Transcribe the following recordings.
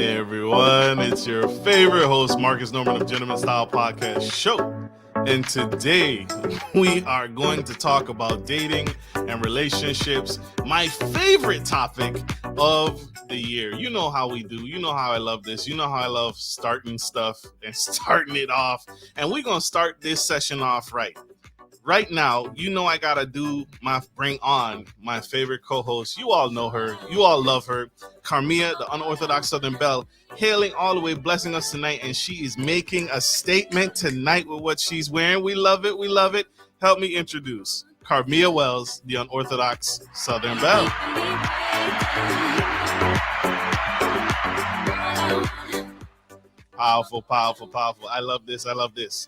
Hey everyone, it's your favorite host, Marcus Norman of Gentleman Style Podcast Show. And today we are going to talk about dating and relationships, my favorite topic of the year. You know how we do. You know how I love this. You know how I love starting stuff and starting it off. And we're going to start this session off right. Right now, you know I gotta bring on my favorite co-host. You all know her. You all love her. Carmia, the unorthodox Southern Belle, hailing all the way, blessing us tonight, and she is making a statement tonight with what she's wearing. We love it. We love it. Help me introduce Carmia Wells, the unorthodox Southern Belle. Powerful, powerful, powerful. I love this. I love this.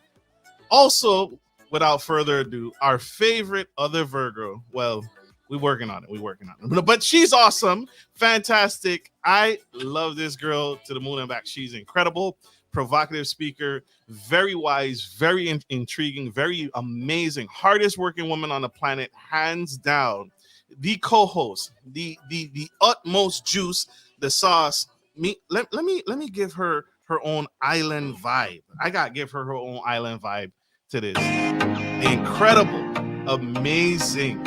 Also, without further ado, our favorite other Virgo. Well, we're working on it. But she's awesome. Fantastic. I love this girl to the moon and back. She's incredible. Provocative speaker. Very wise. Very intriguing. Very amazing. Hardest working woman on the planet. Hands down. The co-host. The utmost juice. The sauce. Let me give her own island vibe. I gotta give her own island vibe to this. The incredible, amazing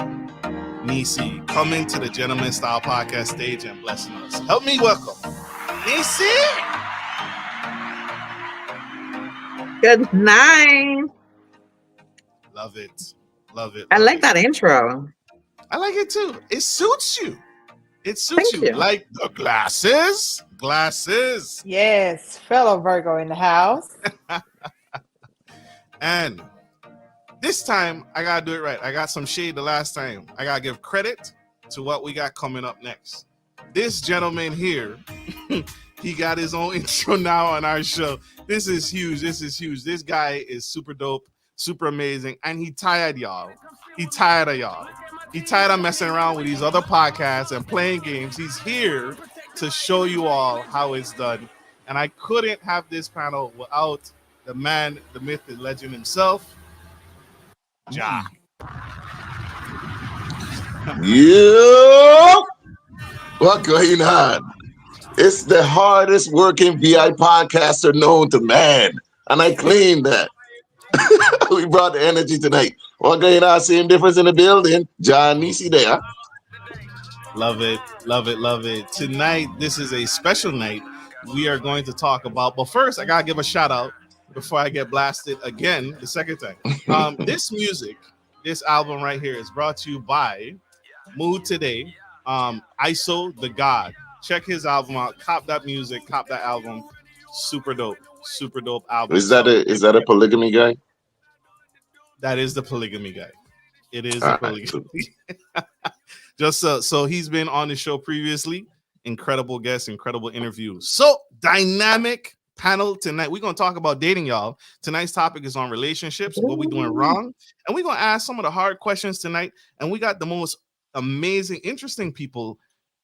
Neci coming to the Gentleman Style Podcast stage and blessing us. Help me welcome Neci. Good night. Love it. Love it. I like it. that intro. I like it too. It suits you. It Thank suits you. Like the glasses. Glasses. Yes, fellow Virgo in the house. And this time, I got to do it right. I got some shade the last time. I got to give credit to what we got coming up next. This gentleman here, he got his own intro now on our show. This is huge. This is huge. This guy is super dope, super amazing. And he tired, y'all. He tired of y'all. He tired of messing around with these other podcasts and playing games. He's here to show you all how it's done. And I couldn't have this panel without the man, the myth, the legend himself, Jah. Yeah. What going on? It's the hardest working VI podcaster known to man. And I claim that. We brought the energy tonight. What going on? Same difference in the building. Jah and Neci there. Love it. Love it. Love it. Tonight, this is a special night. We are going to talk about, but first, I got to give a shout out before I get blasted again the second time. This music, this album right here is brought to you by Mood Today. ISO the God. Check his album out. Cop that music. Cop that album. Super dope. Super dope album. Is that a polygamy guy? That is the polygamy guy. It is the polygamy. Just so he's been on the show previously. Incredible guest, incredible interview. So dynamic panel tonight. We're going to talk about dating, y'all. Tonight's topic is on relationships, what we're doing wrong. And we're going to ask some of the hard questions tonight. And we got the most amazing, interesting people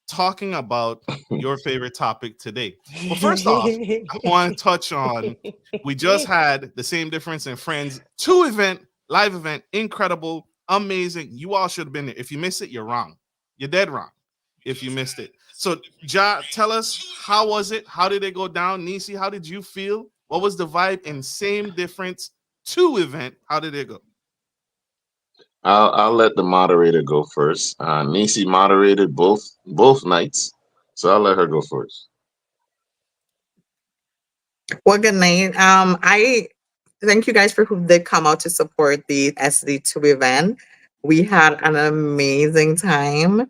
talking about your favorite topic today. Well, first off, I want to touch on, we just had the Same Difference in Friends 2 event, live event, incredible, amazing. You all should have been there. If you missed it, you're wrong. You're dead wrong if you missed it. So, Jah, tell us, how was it? How did it go down? Neci, how did you feel? What was the vibe in Same Difference 2 event? How did it go? I'll let the moderator go first. Neci moderated both nights, so I'll let her go first. Well, good night. I thank you guys for who did come out to support the SD2 event. We had an amazing time.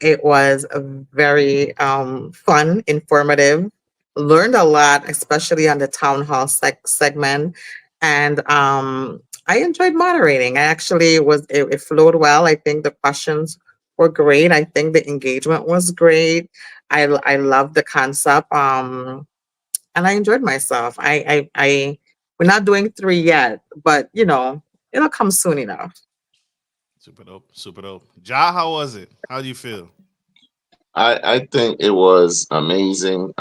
It was a very fun, informative. Learned a lot, especially on the town hall segment, and I enjoyed moderating. I actually it flowed well. I think the questions were great. I think the engagement was great. I love the concept. And I enjoyed myself. We're not doing 3 yet, but it'll come soon enough. Super dope, super dope. Jah, how was it? How do you feel? I think it was amazing.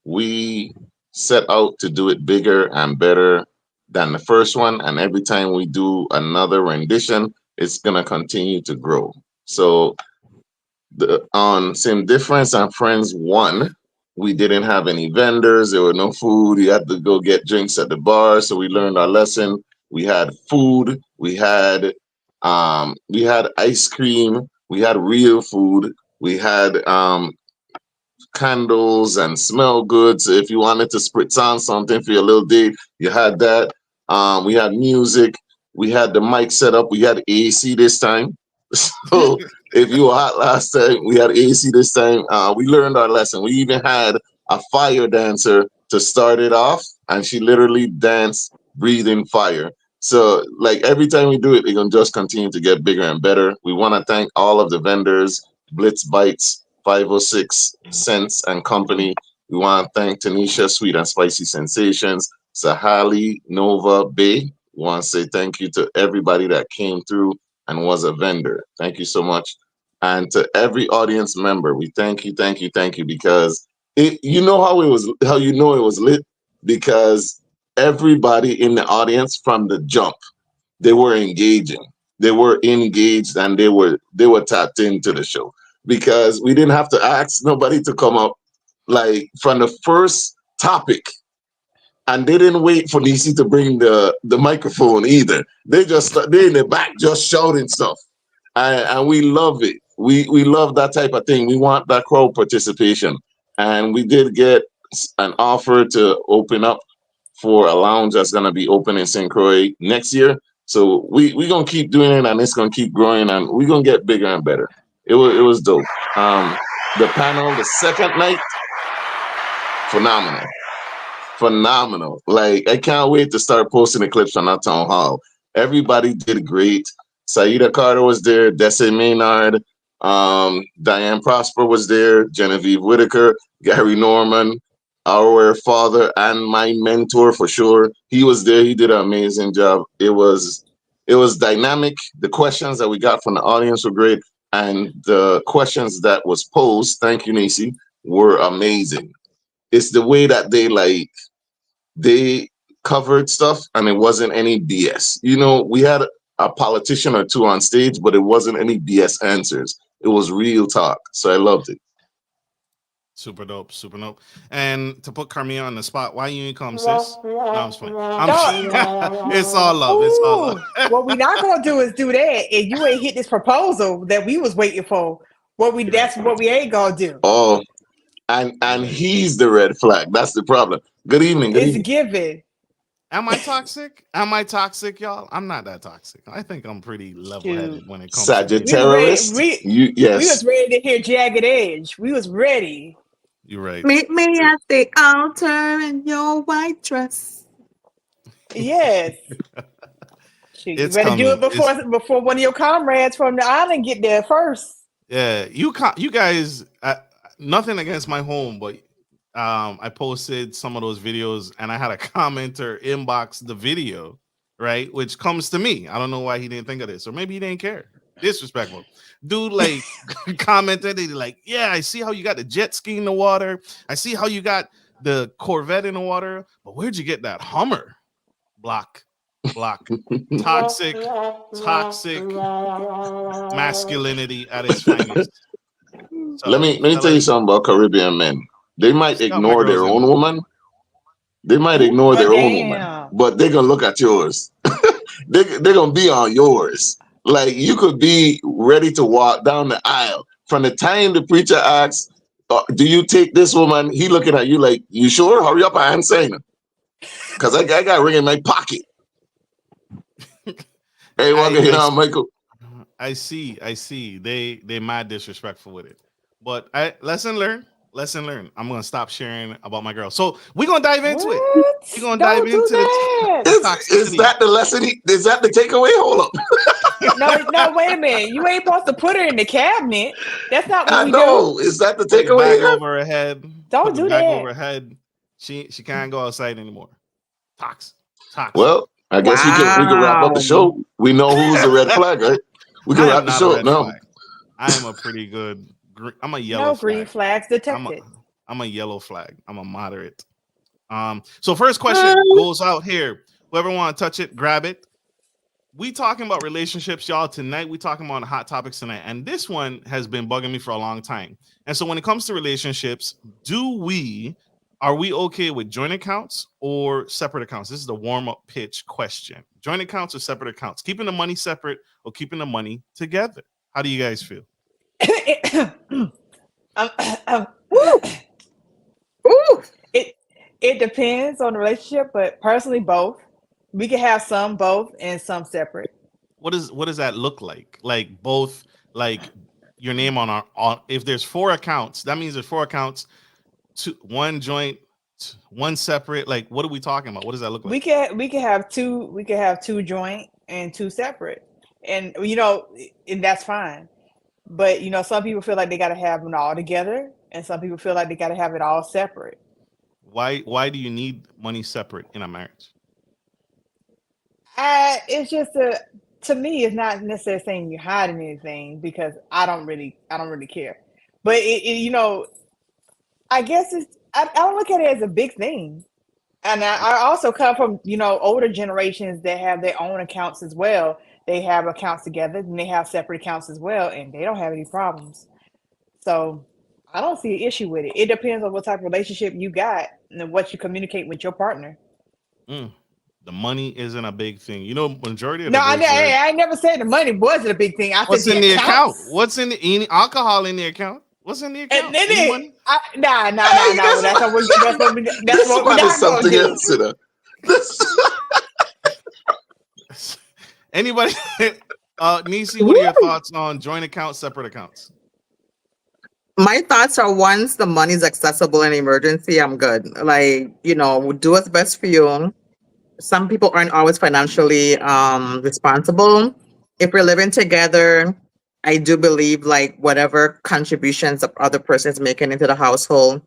We set out to do it bigger and better than the first one, and every time we do another rendition, it's gonna continue to grow. So on Same Difference and Friends 1, We didn't have any vendors. There were no food. You had to go get drinks at the bar. So we learned our lesson. We had food. We had ice cream. We had real food. We had candles and smell goods. If you wanted to spritz on something for your little date, you had that. We had music. We had the mic set up. We had AC this time. So if you were hot last time, we had AC this time. We learned our lesson. We even had a fire dancer to start it off, and she literally danced, breathing fire. So, like every time we do it, we're gonna just continue to get bigger and better. We want to thank all of the vendors, Blitz Bites, 506 Cents and Company. We want to thank Tanisha, Sweet and Spicy Sensations, Sahali, Nova Bay. We want to say thank you to everybody that came through and was a vendor. Thank you so much. And to every audience member, we thank you, thank you, thank you, because you know how you know it was lit, because everybody in the audience from the jump, they were engaging. They were engaged and they were tapped into the show, because we didn't have to ask nobody to come up, like from the first topic. And they didn't wait for DC to bring the microphone either. They in the back just shouting stuff, and we love it. We love that type of thing. We want that crowd participation, and we did get an offer to open up for a lounge that's gonna be open in St. Croix next year. So we gonna keep doing it, and it's gonna keep growing, and we're gonna get bigger and better. It was dope. The panel, the second night, phenomenal. Phenomenal. Like, I can't wait to start posting the clips from that town hall. Everybody did great. Saida Carter was there, Desi Maynard, Diane Prosper was there, Genevieve Whitaker, Gary Norman, our father and my mentor for sure. He was there. He did an amazing job. It was dynamic. The questions that we got from the audience were great. And the questions that was posed, thank you, Neci, were amazing. It's the way that they covered stuff, and it wasn't any BS. We had a politician or two on stage, but it wasn't any BS answers. It was real talk. So I loved it. Super dope, super dope. And to put Carmia on the spot, why you ain't come, sis? No, I'm just playing. It's all love. It's all love. What we not gonna do is do that, and you ain't hit this proposal that we was waiting for. That's what we ain't gonna do. Oh, and he's the red flag. That's the problem. Good evening. Good It's evening. given. Am I toxic? Am I toxic, y'all? I'm not that toxic. I think I'm pretty level-headed when it comes to Sagittarius. Yes. We was ready to hear Jagged Edge. We was ready. You're right. Meet me at the altar in your white dress. Yes. Shoot, you It's better do coming. it before one of your comrades from the island get there first. Yeah, you guys. Nothing against my home, but I posted some of those videos, and I had a commenter inbox the video, right, which comes to me. I don't know why he didn't think of this, or maybe he didn't care. Disrespectful. Dude, like, commented, they like, yeah, I see how you got the jet ski in the water. I see how you got the Corvette in the water, but where'd you get that Hummer? Block. Toxic masculinity at its finest. So, let me tell you something about Caribbean men. They might ignore their own woman. They might ignore their own woman, but they're gonna look at yours. They're gonna be on yours. Like, you could be ready to walk down the aisle. From the time the preacher asks, do you take this woman? He looking at you like, you sure? Hurry up and sign her. Because I got a ring in my pocket. Hey, welcome here now, Michael. I see. They mad disrespectful with it. But lesson learned. I'm gonna stop sharing about my girl. So we're gonna dive into it. We're gonna dive into that. Is that the lesson? Is that the takeaway? Hold up. No, wait a minute. You ain't supposed to put her in the cabinet. That's not what we do. Is that the takeaway? Bag over her head. Don't do that. Over her head. She can't go outside anymore. Toxic. Well, I guess we can wrap up the show. We know who's the red flag, right? We can wrap the show up now. I am a pretty good. I'm a yellow. No green flags detected. I'm a yellow flag. I'm a moderate. So first question goes out here. Whoever want to touch it, grab it. we talking about relationships, y'all. Tonight we talking about hot topics tonight, and this one has been bugging me for a long time. And so, when it comes to relationships, are we okay with joint accounts or separate accounts? This is the warm up pitch question: joint accounts or separate accounts? Keeping the money separate or keeping the money together? How do you guys feel? Um, um, Woo! Ooh. it depends on the relationship, but personally, both. We can have some both and some separate. What does that look like? Like both, like your name on on. If there's 4 accounts, that means there's 4 accounts. One joint, one separate. Like, what are we talking about? What does that look like? We can have two. We can have two joint and two separate, and and that's fine. But some people feel like they got to have them all together, and some people feel like they got to have it all separate. Why do you need money separate in a marriage? It's just to me, it's not necessarily saying you're hiding anything because I don't really care. But I guess I don't look at it as a big thing. And I also come from older generations that have their own accounts as well. They have accounts together and they have separate accounts as well, and they don't have any problems. So I don't see an issue with it. It depends on what type of relationship you got and what you communicate with your partner. Mm. The money isn't a big thing. Majority of No, divorces. I never said the money wasn't a big thing. I What's said in the the account? accounts. What's in any alcohol in the account? What's in the account? And then Any money? nah. Hey, That's this what we're one is not gonna something do. else, you know. This, Anybody? Neci, what are your thoughts on joint accounts, separate accounts? My thoughts are once the money's accessible in emergency, I'm good. Like, do what's best for you. Some people aren't always financially responsible. If we're living together, I do believe like whatever contributions the other person is making into the household,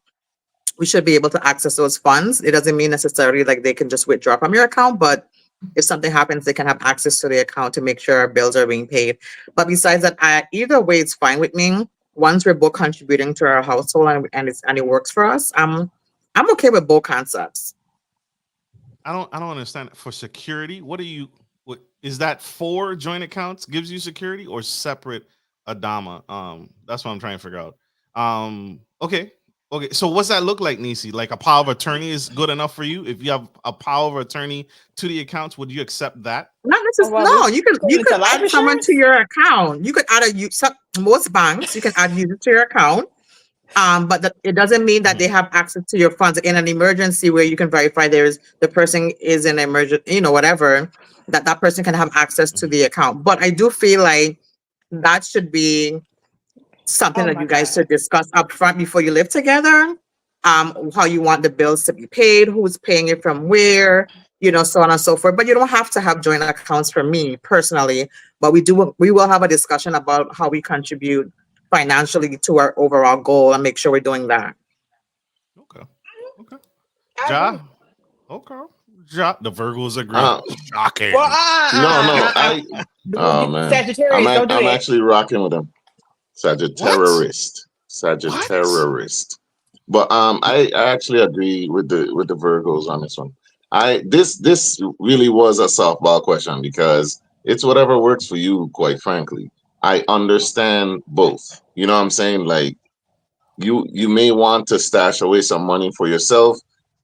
we should be able to access those funds. It doesn't mean necessarily like they can just withdraw from your account, but if something happens, they can have access to the account to make sure our bills are being paid. But besides that, either way, it's fine with me. Once we're both contributing to our household and it works for us, I'm okay with both concepts. I don't understand. For security, what is that for joint accounts gives you security or separate Adama? That's what I'm trying to figure out. Okay. Okay. So what's that look like, Nisi? Like a power of attorney is good enough for you? If you have a power of attorney to the accounts, would you accept that? Not Oh, necessarily. well, No, this you goes could into life add someone to insurance. your account. You could add most banks. You can add users to your account. But it doesn't mean that they Mhm. have access to your funds in an emergency where you can verify the person is in emergent, whatever, that person can have access to Mhm. the account. But I do feel like that should be something Oh that my you guys God. should discuss up front before you live together. How you want the bills to be paid, who's paying it from where, so on and so forth. But you don't have to have joint accounts for me personally. But we will have a discussion about how we contribute financially to our overall goal and make sure we're doing that. Okay. Okay. I Ja. agree. Okay. Ja. The Virgos agree. uh, Well, Shocking. no, oh man, Sagittarius, don't do I'm that. actually rocking with them. What? What? Sagittarius. But I actually agree with the Virgos on this one. This really was a softball question because it's whatever works for you, quite frankly. I understand both. You know what I'm saying? Like you may want to stash away some money for yourself.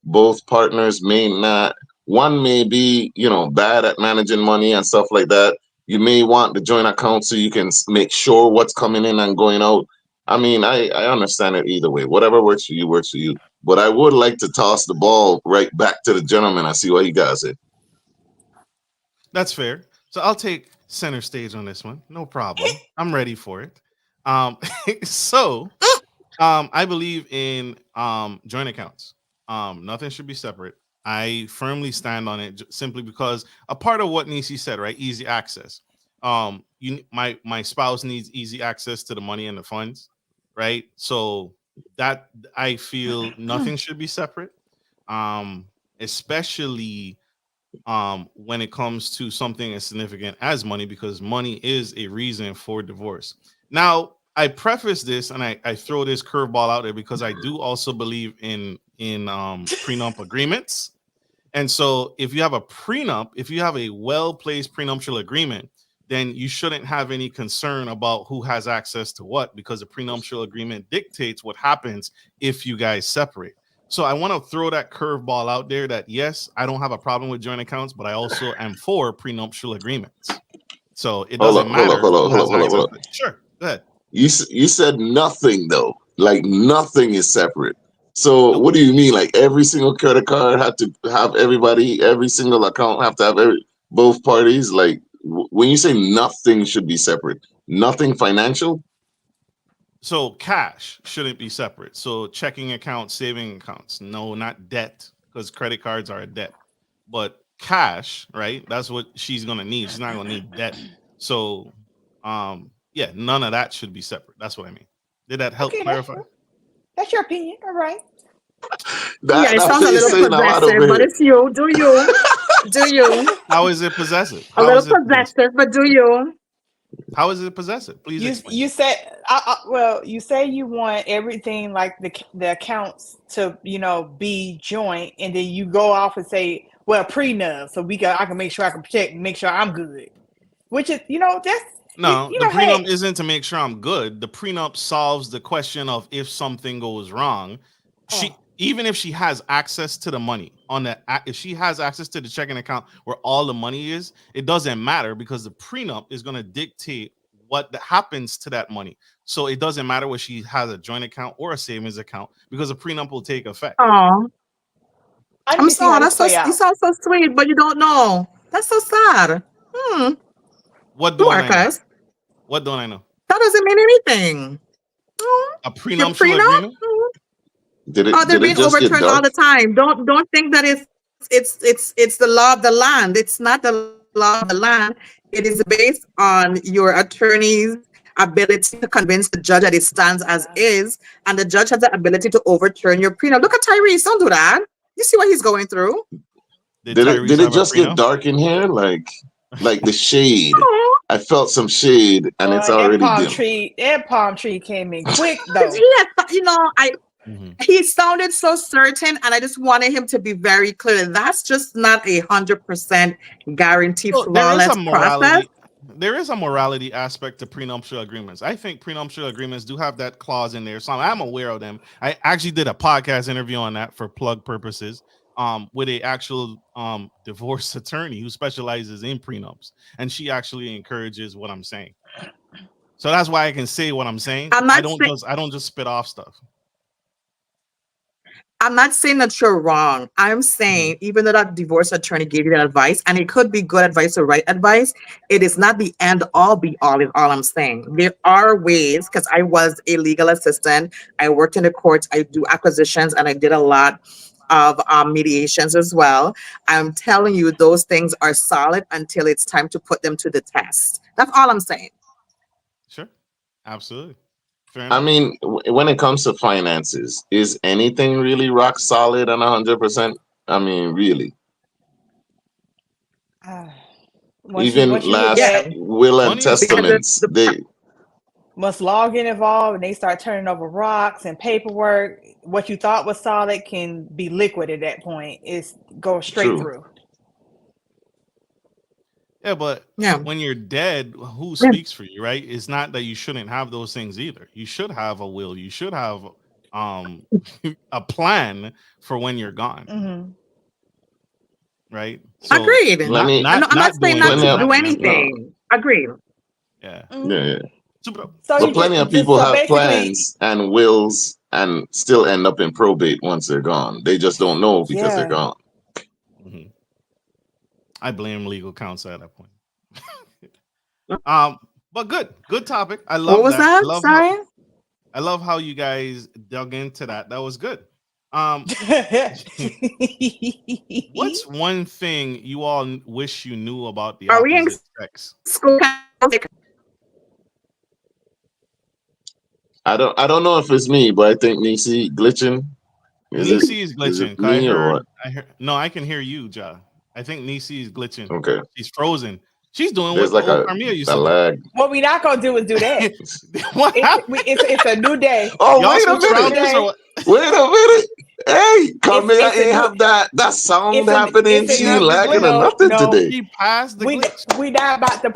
Both partners may not. One may be, bad at managing money and stuff like that. You may want the joint account so you can make sure what's coming in and going out. I mean, I understand it either way. Whatever works for you works for you. But I would like to toss the ball right back to the gentleman and see what he got to say. That's fair. So I'll take center stage on this one. No problem. I'm ready for it. Um, so I believe in joint accounts. Nothing should be separate. I firmly stand on it simply because a part of what Nisi said, right? Easy access. My spouse needs easy access to the money and the funds, right? So that I feel nothing should be separate. Um, especially when it comes to something as significant as money, because money is a reason for divorce. Now, I preface this and I throw this curveball out there because I do also believe in prenup agreements. And so if you have a prenup, if you have a well-placed prenuptial agreement, then you shouldn't have any concern about who has access to what, because the prenuptial agreement dictates what happens if you guys separate. So I want to throw that curveball out there that yes, I don't have a problem with joint accounts, but I also am for prenuptial agreements. So it doesn't matter who has access. Sure, go ahead. You said nothing though, like nothing is separate. So what do you mean? Like every single credit card have to have everybody, every single account have to have both parties? Like when you say nothing should be separate, nothing financial? So cash shouldn't be separate. So checking accounts, saving accounts, no, not debt, because credit cards are a debt. But cash, right? That's what she's gonna need. She's not gonna need debt. So yeah, none of that should be separate. That's what I mean. Did that help clarify? That's your opinion. All right. Yeah, it sounds a little possessive, but it's you. Do you? Do you? How is it possessive? A little possessive, but do you? How is it possessive? Please explain. You said, well, you say you want everything like the accounts to, be joint, and then you go off and say, well, prenup, so I can make sure I can protect, make sure I'm good. Which is, that's no, the prenup isn't to make sure I'm good. The prenup solves the question of if something goes wrong. Even if she has access to the money if she has access to the checking account where all the money is, it doesn't matter because the prenup is going to dictate what happens to that money. So it doesn't matter whether she has a joint account or a savings account because the prenup will take effect. Oh, I'm sorry. You sound so sweet, but you don't know. That's so sad. What don't I know? What don't I know? That doesn't mean anything. A prenuptial agreement? They're being overturned all the time. Don't think that it's the law of the land. It's not the law of the land. It is based on your attorney's ability to convince the judge that it stands as is, and the judge has the ability to overturn your prenup. Look at Tyrese. Don't do that. You see what he's going through. Did it just get dark in here? Like the shade. I felt some shade, and it's already dim. That palm tree came in quick though. He sounded so certain, and I just wanted him to be very clear. That's just not 100% guaranteed flawless process. There is a morality aspect to prenuptial agreements. I think prenuptial agreements do have that clause in there, so I'm aware of them. I actually did a podcast interview on that for plug purposes, with a actual divorce attorney who specializes in prenups, and she actually encourages what I'm saying. So that's why I can say what I'm saying. I don't just spit off stuff. I'm not saying that you're wrong. I'm saying even though that divorce attorney gave you that advice, and it could be good advice or right advice, it is not the end all be all is all I'm saying. There are ways, because I was a legal assistant. I worked in the courts. I do acquisitions, and I did a lot of mediations as well. I'm telling you, those things are solid until it's time to put them to the test. That's all I'm saying. Sure. Absolutely. I mean, when it comes to finances, is anything really rock solid and 100%? I mean, really? Even last will and testaments, once login involved and they start turning over rocks and paperwork, what you thought was solid can be liquid at that point. It's go straight through. Yeah, but when you're dead, who speaks for you, right? It's not that you shouldn't have those things either. You should have a will. You should have a plan for when you're gone. Right? So agreed. I'm not saying not to do anything. Agreed. Yeah. Yeah. So plenty of people have plans and wills and still end up in probate once they're gone. They just don't know because they're gone. I blame legal counsel at that point. But good topic. I love what was that? I love how you guys dug into that. That was good. What's one thing you all wish you knew about the opposite sex? School? I don't know if it's me, but I think Neci glitching. Neci is glitching. Is me or what? No, I can hear you, Ja. I think Neci is glitching. Okay. She's frozen. She's doing There's what like Carmia used a to lag. What we not gonna do is do that. it's a new day. Oh, wait a minute. Wait a minute. Hey, Carmela it's a ain't have that sound happening. it's a She ain't new lacking or no, nothing no. today. He passed the We glitch. we not about to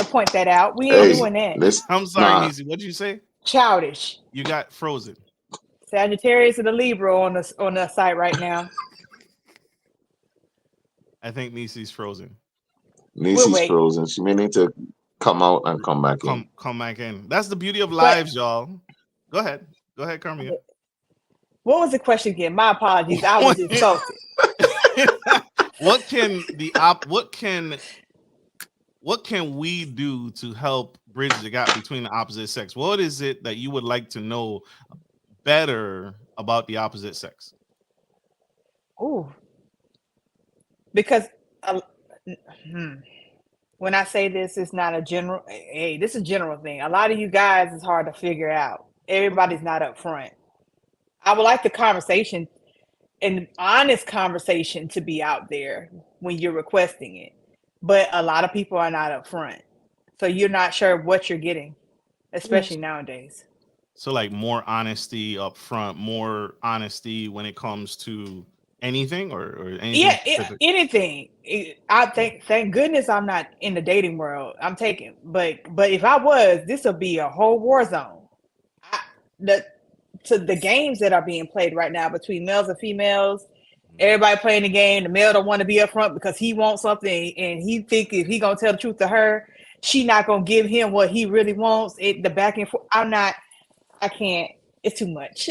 point that out. We ain't I'm, Hey, doing that. this I'm sorry, nah. Nisi. What did you say? Childish. You got frozen. Sagittarius and the Libra on the site right now. I think Nisi's frozen. We'll Nisi's wait. frozen. She may need to come out and come back in. Come back in. That's the beauty of But lives, y'all. Go ahead. Go ahead, Carmia. what was the question again? My apologies. I was insulted. What can the what can we do to help bridge the gap between the opposite sex? What is it that you would like to know better about the opposite sex? Ooh, because uh, hmm, when I say this, it's not a general. Hey, this is a general thing. A lot of you guys is hard to figure out. Everybody's not up front. I would like the conversation, an honest conversation, to be out there when you're requesting it. But a lot of people are not up front, so you're not sure what you're getting, especially nowadays. So like more honesty up front, more honesty when it comes to anything or anything Yeah, specific. anything. I thank goodness I'm not in the dating world. I'm taking, but if I was, this would be a whole war zone. I, the to the games that are being played right now between males and females, everybody playing the game. The male don't want to be up front because he wants something, and he think if he gonna tell the truth to her, she not gonna give him what he really wants. The back and forth. I'm not. I can't. It's too much.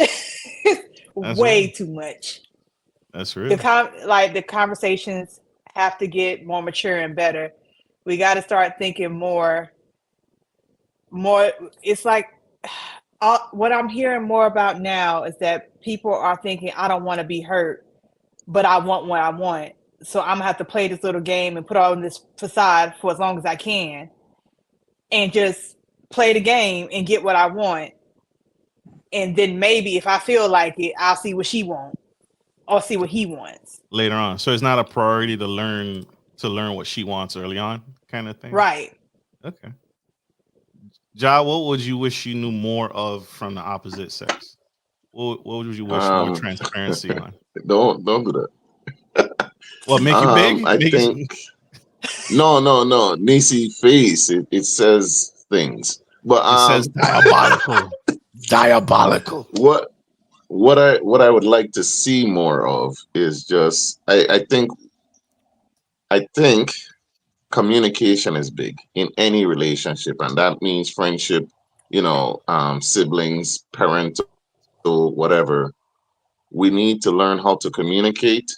That's Way real. too much. That's real. The conversations have to get more mature and better. We got to start thinking more. It's like what I'm hearing more about now is that people are thinking, I don't want to be hurt, but I want what I want. So I'm gonna have to play this little game and put on this facade for as long as I can, and just play the game and get what I want. And then maybe if I feel like it, I'll see what she wants or see what he wants. Later on. So it's not a priority to learn what she wants early on, kind of thing. Right. Okay. Ja, what would you wish you knew more of from the opposite sex? What would you wish more Um, transparency on? don't do that. Well, make you big? I think no. Nisi face it says things, but It says diabolical. Diabolical. what I would like to see more of is just I think communication is big in any relationship, and that means friendship, siblings, parental, whatever. We need to learn how to communicate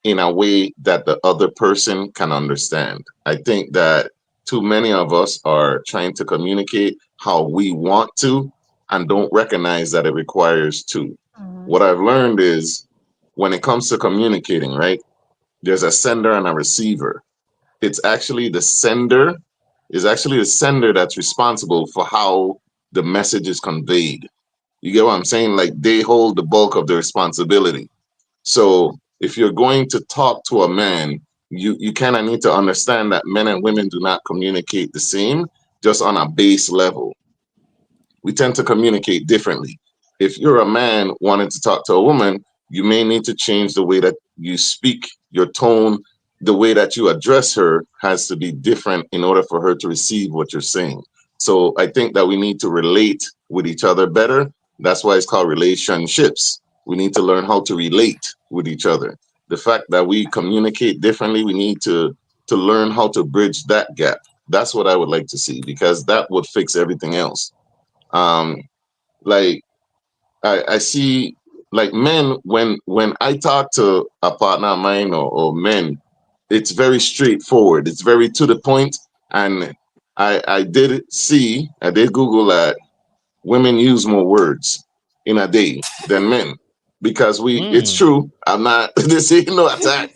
in a way that the other person can understand. I think that too many of us are trying to communicate how we want to and don't recognize that it requires two. Mhm. What I've learned is when it comes to communicating, right, there's a sender and a receiver. It's actually the sender that's responsible for how the message is conveyed. You get what I'm saying? Like they hold the bulk of the responsibility. So if you're going to talk to a man, you kind of need to understand that men and women do not communicate the same, just on a base level. We tend to communicate differently. If you're a man wanting to talk to a woman, you may need to change the way that you speak, your tone, the way that you address her has to be different in order for her to receive what you're saying. So I think that we need to relate with each other better. That's why it's called relationships. We need to learn how to relate with each other. The fact that we communicate differently, we need to learn how to bridge that gap. That's what I would like to see because that would fix everything else. Um, like I see like men when I talk to a partner of mine or men, it's very straightforward. It's very to the point. And I did Google that women use more words in a day than men. Because it's Mm. true. I'm not this ain't no attack.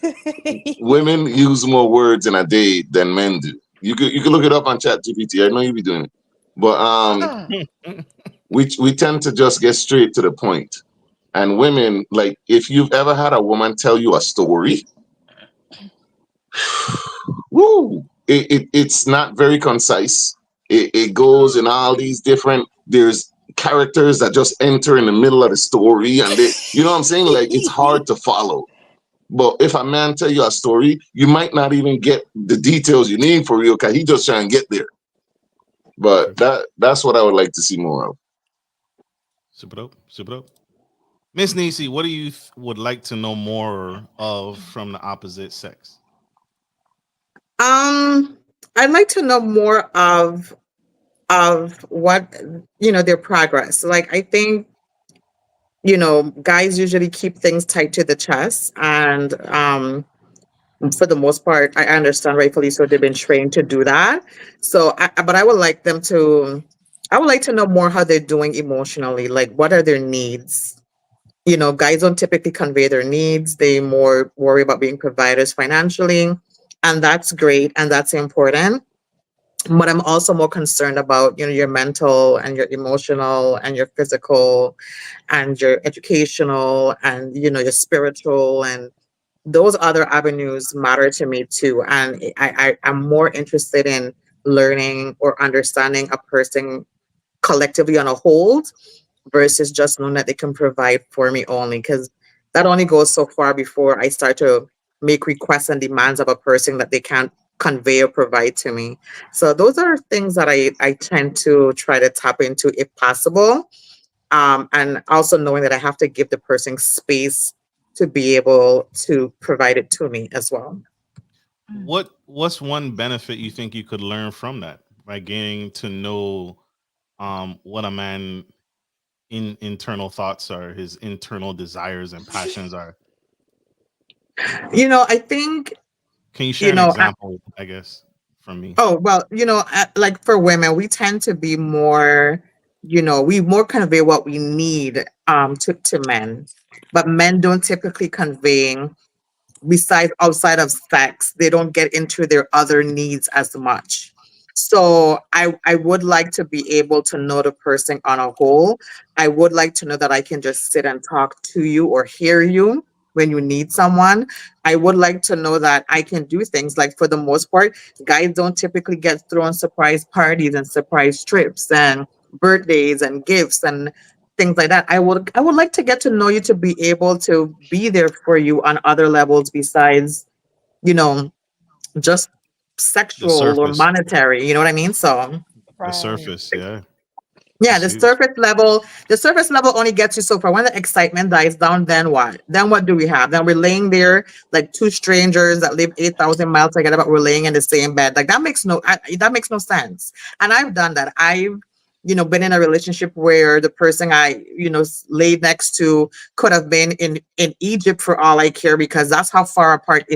Women use more words in a day than men do. You could look it up on Chat GPT. I know you be doing it. But we tend to just get straight to the point. And women, like if you've ever had a woman tell you a story, woo, it's not very concise. It goes in all these different. There's characters that just enter in the middle of the story, and they, you know what I'm saying? Like it's hard to follow. But if a man tell you a story, you might not even get the details you need for real, because he just trying to get there. But that's what I would like to see more of. Super dope. Super dope. Miss Neci, what do you would like to know more of from the opposite sex? I'd like to know more of what, their progress. Like, I think, guys usually keep things tight to the chest, and for the most part, I understand, rightfully so, they've been trained to do that. So, but I would like them to. I would like to know more how they're doing emotionally. Like, what are their needs? Guys don't typically convey their needs. They more worry about being providers financially, and that's great and that's important. But I'm also more concerned about, your mental and your emotional and your physical and your educational and, your spiritual, and those other avenues matter to me too. And I'm more interested in learning or understanding a person collectively on a whole versus just knowing that they can provide for me only, because that only goes so far before I start to make requests and demands of a person that they can't convey or provide to me. So those are things that I tend to try to tap into if possible. And also knowing that I have to give the person space to be able to provide it to me as well. What's one benefit you think you could learn from that by getting to know what a man internal thoughts are, his internal desires and passions are? I think, Can you share an example, I guess, from me? oh, well, like for women, we tend to be more, we more convey what we need to men. But men don't typically convey, besides outside of sex, they don't get into their other needs as much. So I would like to be able to know the person on a whole. I would like to know that I can just sit and talk to you or hear you when you need someone. I would like to know that I can do things, like, for the most part, guys don't typically get thrown surprise parties and surprise trips and birthdays and gifts and things like that. I would like to get to know you, to be able to be there for you on other levels besides, you know, just The sexual or surface. monetary. You know what I mean? So The Right. surface, yeah. yeah, That's huge. the surface level only gets you so far. When the excitement dies down, then what? Then what do we have? Then we're laying there like two strangers that live 8,000 miles together, but we're laying in the same bed. Like, that makes no sense. And I've done that. I've, been in a relationship where the person I, laid next to could have been in Egypt for all I care, because that's how far apart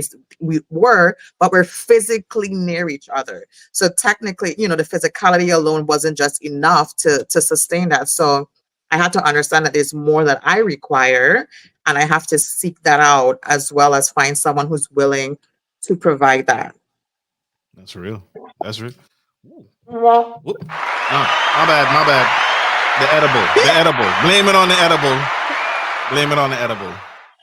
we were, but we're physically near each other. So technically, the physicality alone wasn't just enough to sustain that. So I had to understand that there's more that I require, and I have to seek that out, as well as find someone who's willing to provide that. That's real. That's real. Ooh. Whoop. No, my bad, my bad. The edible. The edible. Blame it on the edible. Blame it on the edible.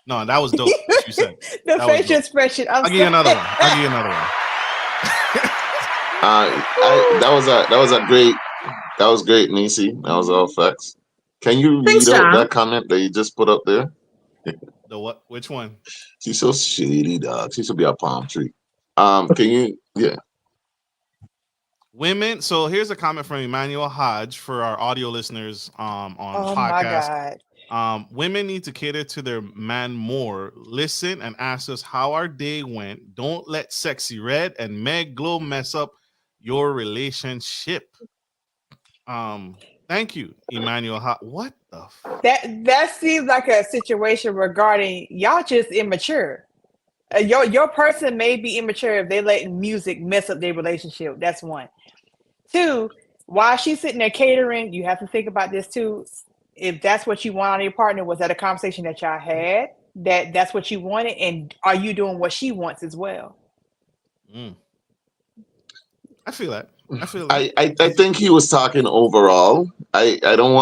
No, that was dope. What you said. The That was facial dope. expression. I'll give you another one. I'll give you another one. That was great, Nisi. That was all facts. Can you Thanks, read out John. that comment that you just put up there? The what? Which one? She's so shady, dog. She should be a palm tree. Can you? Yeah. Women. So here's a comment from Emmanuel Hodge for our audio listeners on Oh my podcast. God. Women need to cater to their man more. Listen and ask us how our day went. Don't let Sexy Red and Meg Glow mess up your relationship. Thank you, Emmanuel. What the? That seems like a situation regarding y'all just immature. Your person may be immature if they let music mess up their relationship. That's one. Two, while she's sitting there catering, you have to think about this too. If that's what you want on your partner, was that a conversation that y'all had? That's what you wanted, and are you doing what she wants as well? Mm. I feel that. I feel that. I think he was talking overall. I don't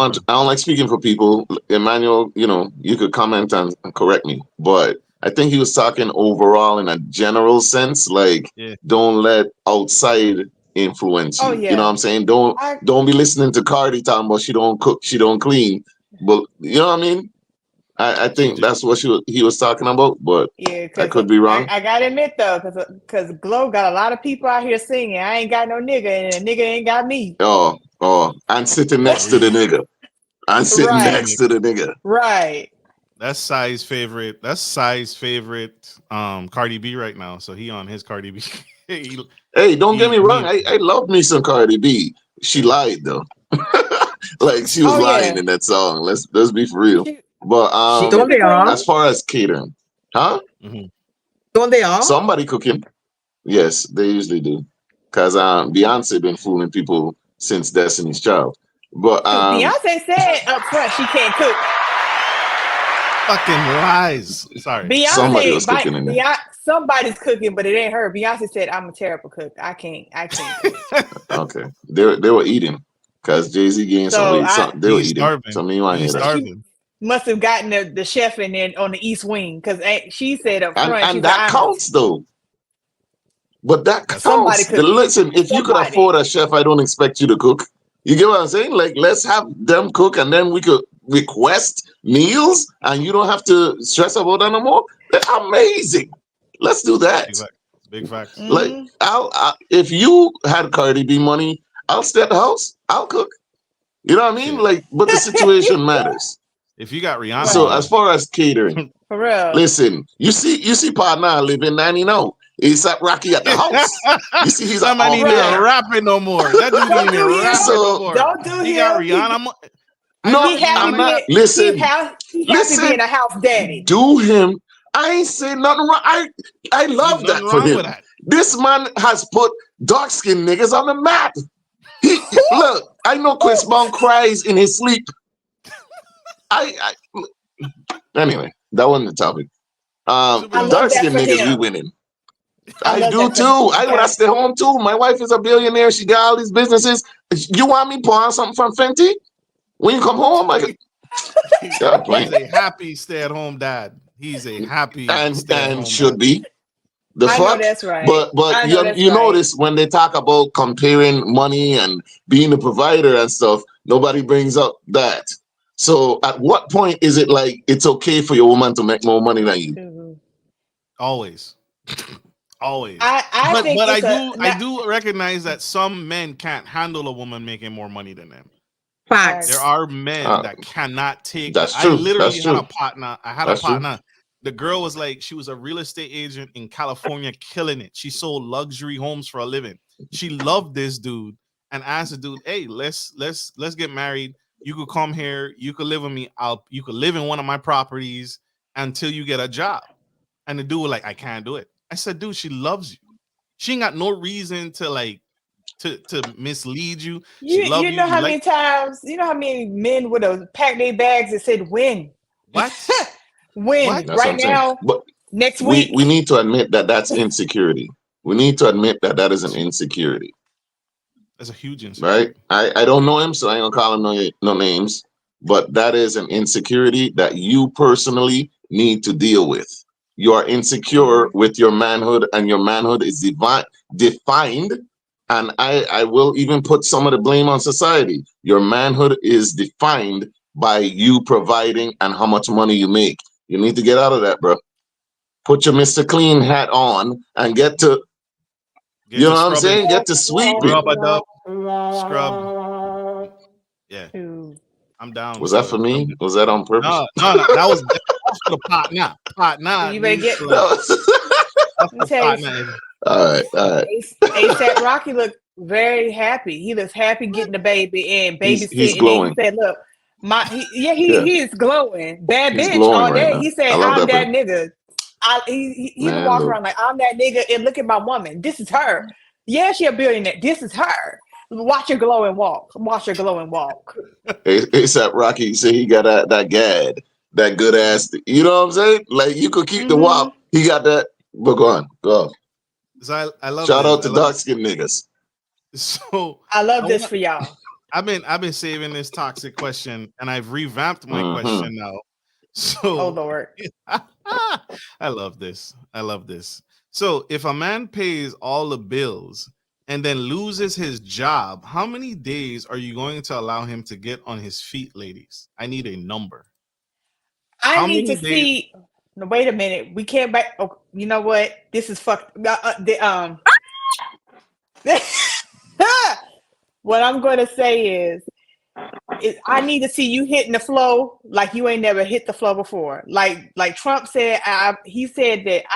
like speaking for people. Emmanuel, you could comment and correct me, but I think he was talking overall in a general sense, like Yeah. don't let outside influence Oh you. You know what yeah. I'm saying? I Don't be listening to Cardi talking about she don't cook, she don't clean. But you know what I mean? I She think do. that's what he was talking about, but Yeah, I because could be wrong. I gotta admit though, because Glow got a lot of people out here singing. I ain't got no nigga, and the nigga ain't got me. And sitting next to the Real, nigga. And sitting Right, real next to nigga. the nigga. right. That's Psy's favorite. That's Psy's favorite. Cardi B right now. So he on his Cardi B. he, Hey, don't get me wrong. he. I love me some Cardi B. She lied though. Like she was Oh lying yeah. in that song. Let's be for real. She But she Don't could be they all? as clean. far as catering, huh? Mhm. Don't they all? Somebody cooking. Yes, they usually do. Cause Beyonce been fooling people since Destiny's Child. But Shoot, Beyonce said up front she can't cook. Fucking lies. Sorry. somebody Beyonce, was cooking in there. somebody's cooking, but it ain't her. Beyonce said, "I'm a terrible cook. I can't cook." Okay. They were eating. Cause Jay-Z gained some So weight. I, Some they were He's eating. starving. Some of you want to hear He's so that. she starving. must have gotten the chef in there on the East Wing because she said up front, And she's like, that counts though. But that That's somebody counts. cooking, Listen, if you could afford somebody. a chef, I don't expect you to cook. You get what I'm saying? Like, let's have them cook and then we could request meals and you don't have to stress about that no more. That's amazing. Let's do big that. facts. Big facts. Like, Hmm. if you had Cardi B money, I'll stay at the house. I'll cook. You know what I mean? Shit. Like, but the situation matters. If you got Rihanna So Right, as money, far as catering, for real. listen, you see partner living 90 now. He's at Rocky at the house. You see he's that man off ain't even Right. there. rapping no more. That dude ain't Don't even do him. rapping no So more. Don't do He got him. Rihanna. I no, He know happy I'm Rihanna not. got. being Listen, he happy listen. being a house daddy. Do him. I ain't saying nothing wrong. I Ain't love nothing that for wrong with him. that. This man has put dark skinned niggas on the map. He look. I know Chris Brown cries in his sleep. I anyway. That wasn't the topic. I Supernova. love Dark that skinned for niggas, we him. winning. I I love do that for too. him. I would have stayed home too. My wife is a billionaire. She got all these businesses. You want me pour on something from Fenty? When you come home, I can. Yeah, He's playing. a happy stay-at-home dad. He's a happy And stay-at-home dad. should be the I know fuck. that's right. But I know that's you right. notice when they talk about comparing money and being a provider and stuff, nobody brings up that. So at what point is it like it's okay for your woman to make more money than you? Mhm. Always. Always. I But think but I it's a do I not. do recognize that some men can't handle a woman making more money than them. There Facts. are men Uh, that cannot take that. that's I true. literally That's had a true. partner. I had a That's true. partner. The girl was like, she was a real estate agent in California, killing it. She sold luxury homes for a living. She loved this dude and asked the dude, "Hey, let's get married. You could come here. You could live with me. You could live in one of my properties until you get a job." And the dude was like, "I can't do it." I said, "Dude, she loves you. She ain't got no reason to like to mislead you. She love You you. know You how like many times how many men would have packed their bags and said win, what? What? win That's what right I'm saying. now, But next we week. need to admit that that's insecurity. We need to admit that that is an insecurity, That's a huge right? insecurity. I don't know him, so I ain't gonna call him no names. But that is an insecurity that you personally need to deal with. You are insecure Mhm. with your manhood, and your manhood is defined. And I will even put some of the blame on society. Your manhood is defined by you providing and how much money you make. You need to get out of that, bro. Put your Mr. Clean hat on and get to, Get you know to what I'm scrubbing, saying? Get to sweeping. rub a dub, scrub. Yeah, Shoot. I'm down Was that for to come. me? Was that on purpose? No. That was for the partner. Partner You better needs get. to like. That was- That's Let me the tell you, partner. all right, all right. ASAP Rocky looked very happy. He looks happy getting the baby and He's babysitting. And he glowing. said, "Look, Yeah, he is glowing. Bad he's bitch glowing all right day." now. He I said, love "I'm that, that bro. nigga." He been Man, walking look. around like I'm that nigga, and look at my woman. This is her. Yeah, she a billionaire. This is her. Watch her glow and walk. Watch her glow and walk. ASAP Rocky said he got that gad, that good ass. You know what I'm saying? Like you could keep the Hmm. wop. He got that. But go on, go. On. So I love Shout this. out I to love dark skinned niggas. so I I love this want. for y'all. I've been saving this toxic question, and I've revamped my Mm-hmm. question now. Oh So Lord. I love this. I love this. So if a man pays all the bills and then loses his job, how many days are you going to allow him to get on his feet, ladies? I need a number. I How need to many days? see. No, wait a minute. We can't back. Oh, you know what? This is fucked. What I'm going to say is I need to see you hitting the flow like you ain't never hit the flow before. Like Trump said, he said that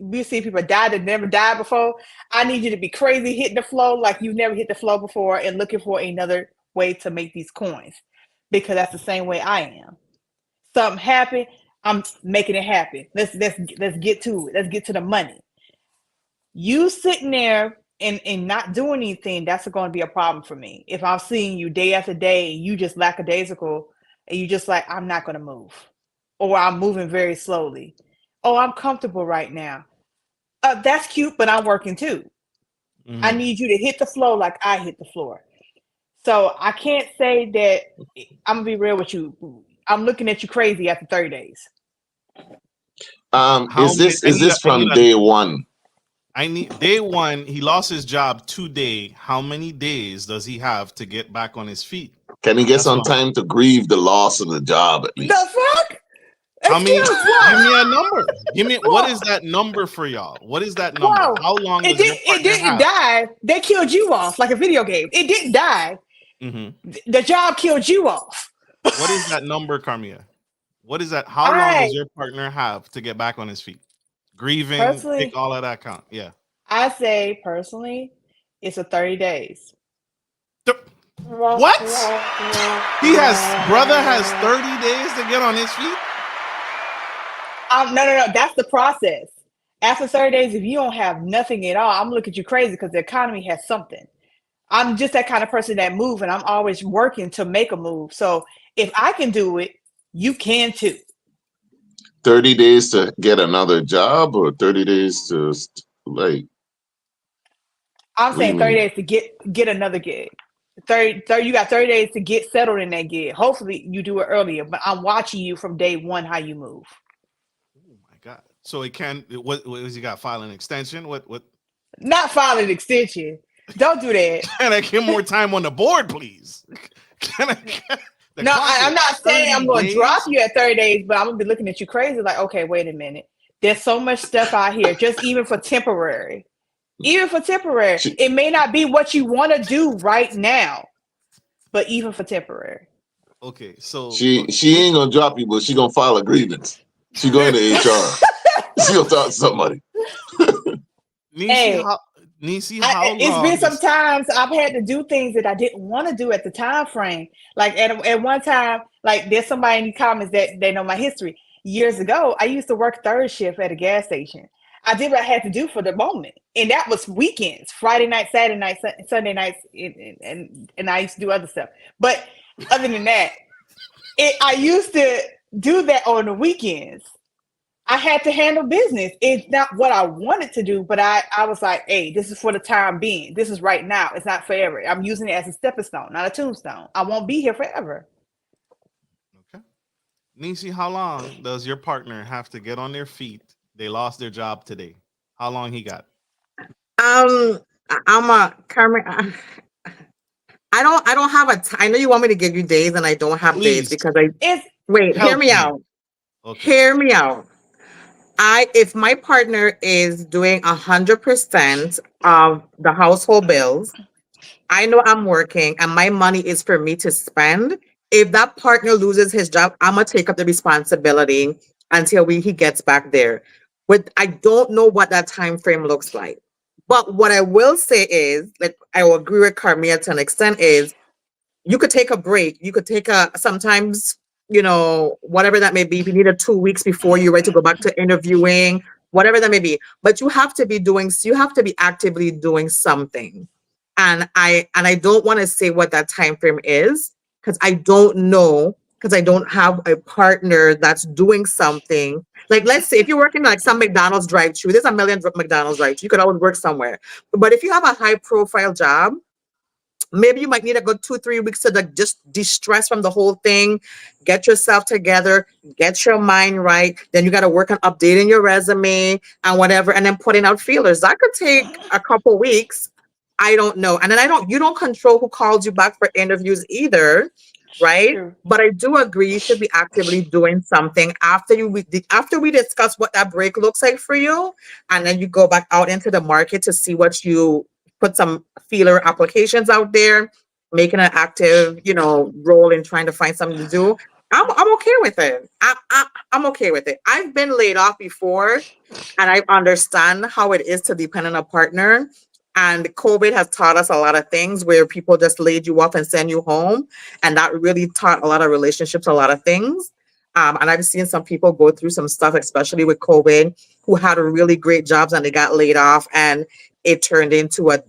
we've seen people die that never died before. I need you to be crazy hitting the flow like you've never hit the flow before and looking for another way to make these coins, because that's the same way I am. Something happened, I'm making it happen. Let's get to it. Let's get to the money. You sitting there and not doing anything, that's going to be a problem for me. If I'm seeing you day after day, you just lackadaisical, and you just like, I'm not going to move, or I'm moving very slowly. Oh, I'm comfortable right now. That's cute, but I'm working too. I need you to hit the flow like I hit the floor. So I can't say that. I'm gonna be real with you. I'm looking at you crazy after 30 days. Is this from day one? I need day one. He lost his job today. How many days does he have to get back on his feet? Can he get some time to grieve the loss of the job at least? The fuck? How many? Give me a number. Give me what is that number for y'all? What is that number? Whoa. How long? It didn't die. They killed you off like a video game. It didn't die. The job killed you off. What is that number, Carmia? What is that? How long does your partner have to get back on his feet? Grieving, take all of that count. Yeah. I say personally, it's a 30 days. What? Brother has 30 days to get on his feet? No. That's the process. After 30 days, if you don't have nothing at all, I'm looking at you crazy because the economy has something. I'm just that kind of person that moves, and I'm always working to make a move. So if I can do it, you can too. 30 days to get another job, or 30 days to like? I'm saying 30 days to get another gig. 30, you got 30 days to get settled in that gig. Hopefully you do it earlier, but I'm watching you from day one how you move. Oh my God. So it can, what has he got? File an extension? What? Not file an extension. Don't do that. Can I get more time on the board, please? No, I'm not saying I'm going to drop you at 30 days, but I'm going to be looking at you crazy like, okay, wait a minute. There's so much stuff out here, just even for temporary. Even for temporary. It may not be what you want to do right now, but even for temporary. Okay, so she ain't going to drop you, but she going to file a grievance. She going to HR. She going to talk to somebody. Neci, how long? It's been some times I've had to do things that I didn't want to do at the time frame. Like at one time, like there's somebody in the comments that they know my history. Years ago, I used to work third shift at a gas station. I did what I had to do for the moment, and that was weekends, Friday night, Saturday night, Sunday nights, and I used to do other stuff. But other than that, I used to do that on the weekends. I had to handle business. It's not what I wanted to do, but I was like, hey, this is for the time being. This is right now. It's not forever. I'm using it as a stepping stone, not a tombstone. I won't be here forever. Okay. Neci, how long does your partner have to get on their feet? They lost their job today. How long he got? I'm a Carmen. I don't have I know you want me to give you days, and I don't have days because hear me out. Okay. Hear me out. If my partner is doing 100% of the household bills, I know I'm working and my money is for me to spend. If that partner loses his job, I'm gonna take up the responsibility until he gets back there. But I don't know what that time frame looks like. But what I will say is, like, I will agree with Carmia to an extent, is you could take a break. You could take sometimes, whatever that may be. If you need 2 weeks before you're ready to go back to interviewing, whatever that may be. But you have to be actively doing something. And I don't want to say what that time frame is because I don't know, because I don't have a partner that's doing something. Like, let's say if you're working like some McDonald's drive-thru, there's a million McDonald's drive-thru. You could always work somewhere. But if you have a high-profile job, maybe you might need a good 2-3 weeks to just de-stress from the whole thing, get yourself together, get your mind right. Then you got to work on updating your resume and whatever, and then putting out feelers. That could take a couple weeks. I don't know. And then you don't control who calls you back for interviews either, right? True. But I do agree you should be actively doing something after we discuss what that break looks like for you, and then you go back out into the market to see what you put some feeler applications out there, making an active, role in trying to find something to do. I'm okay with it. I'm okay with it. I've been laid off before, and I understand how it is to depend on a partner. And COVID has taught us a lot of things where people just laid you off and send you home. And that really taught a lot of relationships, a lot of things. And I've seen some people go through some stuff, especially with COVID, who had really great jobs and they got laid off, and it turned into a,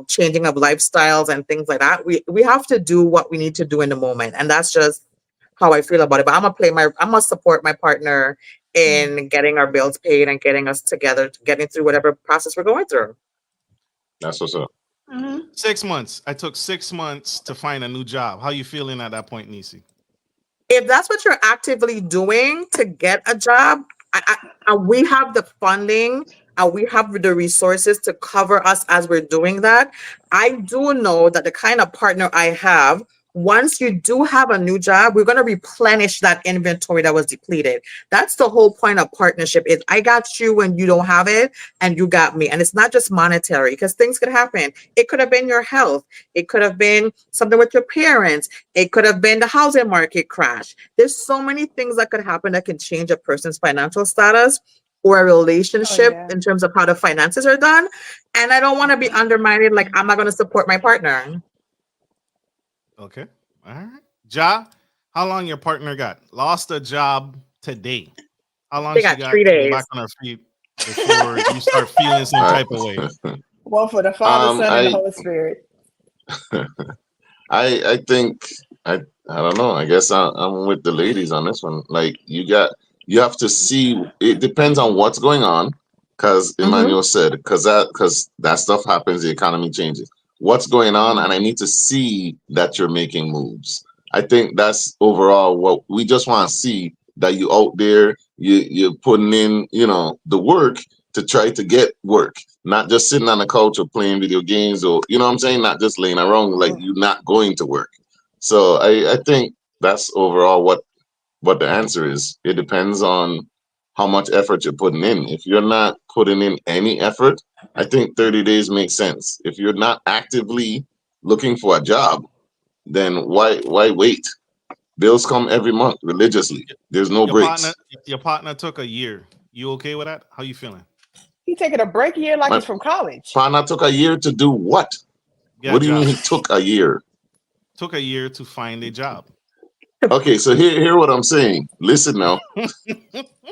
changing of lifestyles and things like that. We have to do what we need to do in the moment. And that's just how I feel about it. But I'm gonna support my partner Mm. in getting our bills paid and getting us together, getting through whatever process we're going through. That's what's up. Mhm. 6 months. I took 6 months to find a new job. How you feeling at that point, Nisi? If that's what you're actively doing to get a job, we have the funding and we have the resources to cover us as we're doing that. I do know that the kind of partner I have, once you do have a new job, we're going to replenish that inventory that was depleted. That's the whole point of partnership, is I got you when you don't have it and you got me. And it's not just monetary, because things could happen. It could have been your health. It could have been something with your parents. It could have been the housing market crash. There's so many things that could happen that can change a person's financial status or a Oh relationship yeah. in terms of how the finances are done. And I don't want to be undermined, like I'm not going to support my partner. Okay. All right. Ja, how long your partner got? Lost a job today. How long They she got got three to get back days. on her feet before you start feeling some All type of way? right. One for the Father, Son, and the I Holy Spirit. I think I don't know. I guess I'm with the ladies on this one. Like you have to see. It depends on what's going on, because Mm-hmm. Emmanuel said because that stuff happens. The economy changes. What's going on, and I need to see that you're making moves. I think that's overall what we just want to see, that you out there. You're putting in the work to try to get work, not just sitting on the couch or playing video games, or you know what I'm saying, not just laying around like you're not going to work. So I think that's overall what the answer is. It depends on how much effort you're putting in. If you're not putting in any effort, I think 30 days makes sense. If you're not actively looking for a job, then why wait? Bills come every month religiously. There's no Your partner, breaks. your partner took a year. You okay with that? How you feeling? He taking a break year like My he's from college. partner took a year to do what? Get a What do you mean job. he took a year? Took a year to find a job. Okay, so hear what I'm saying. Listen now.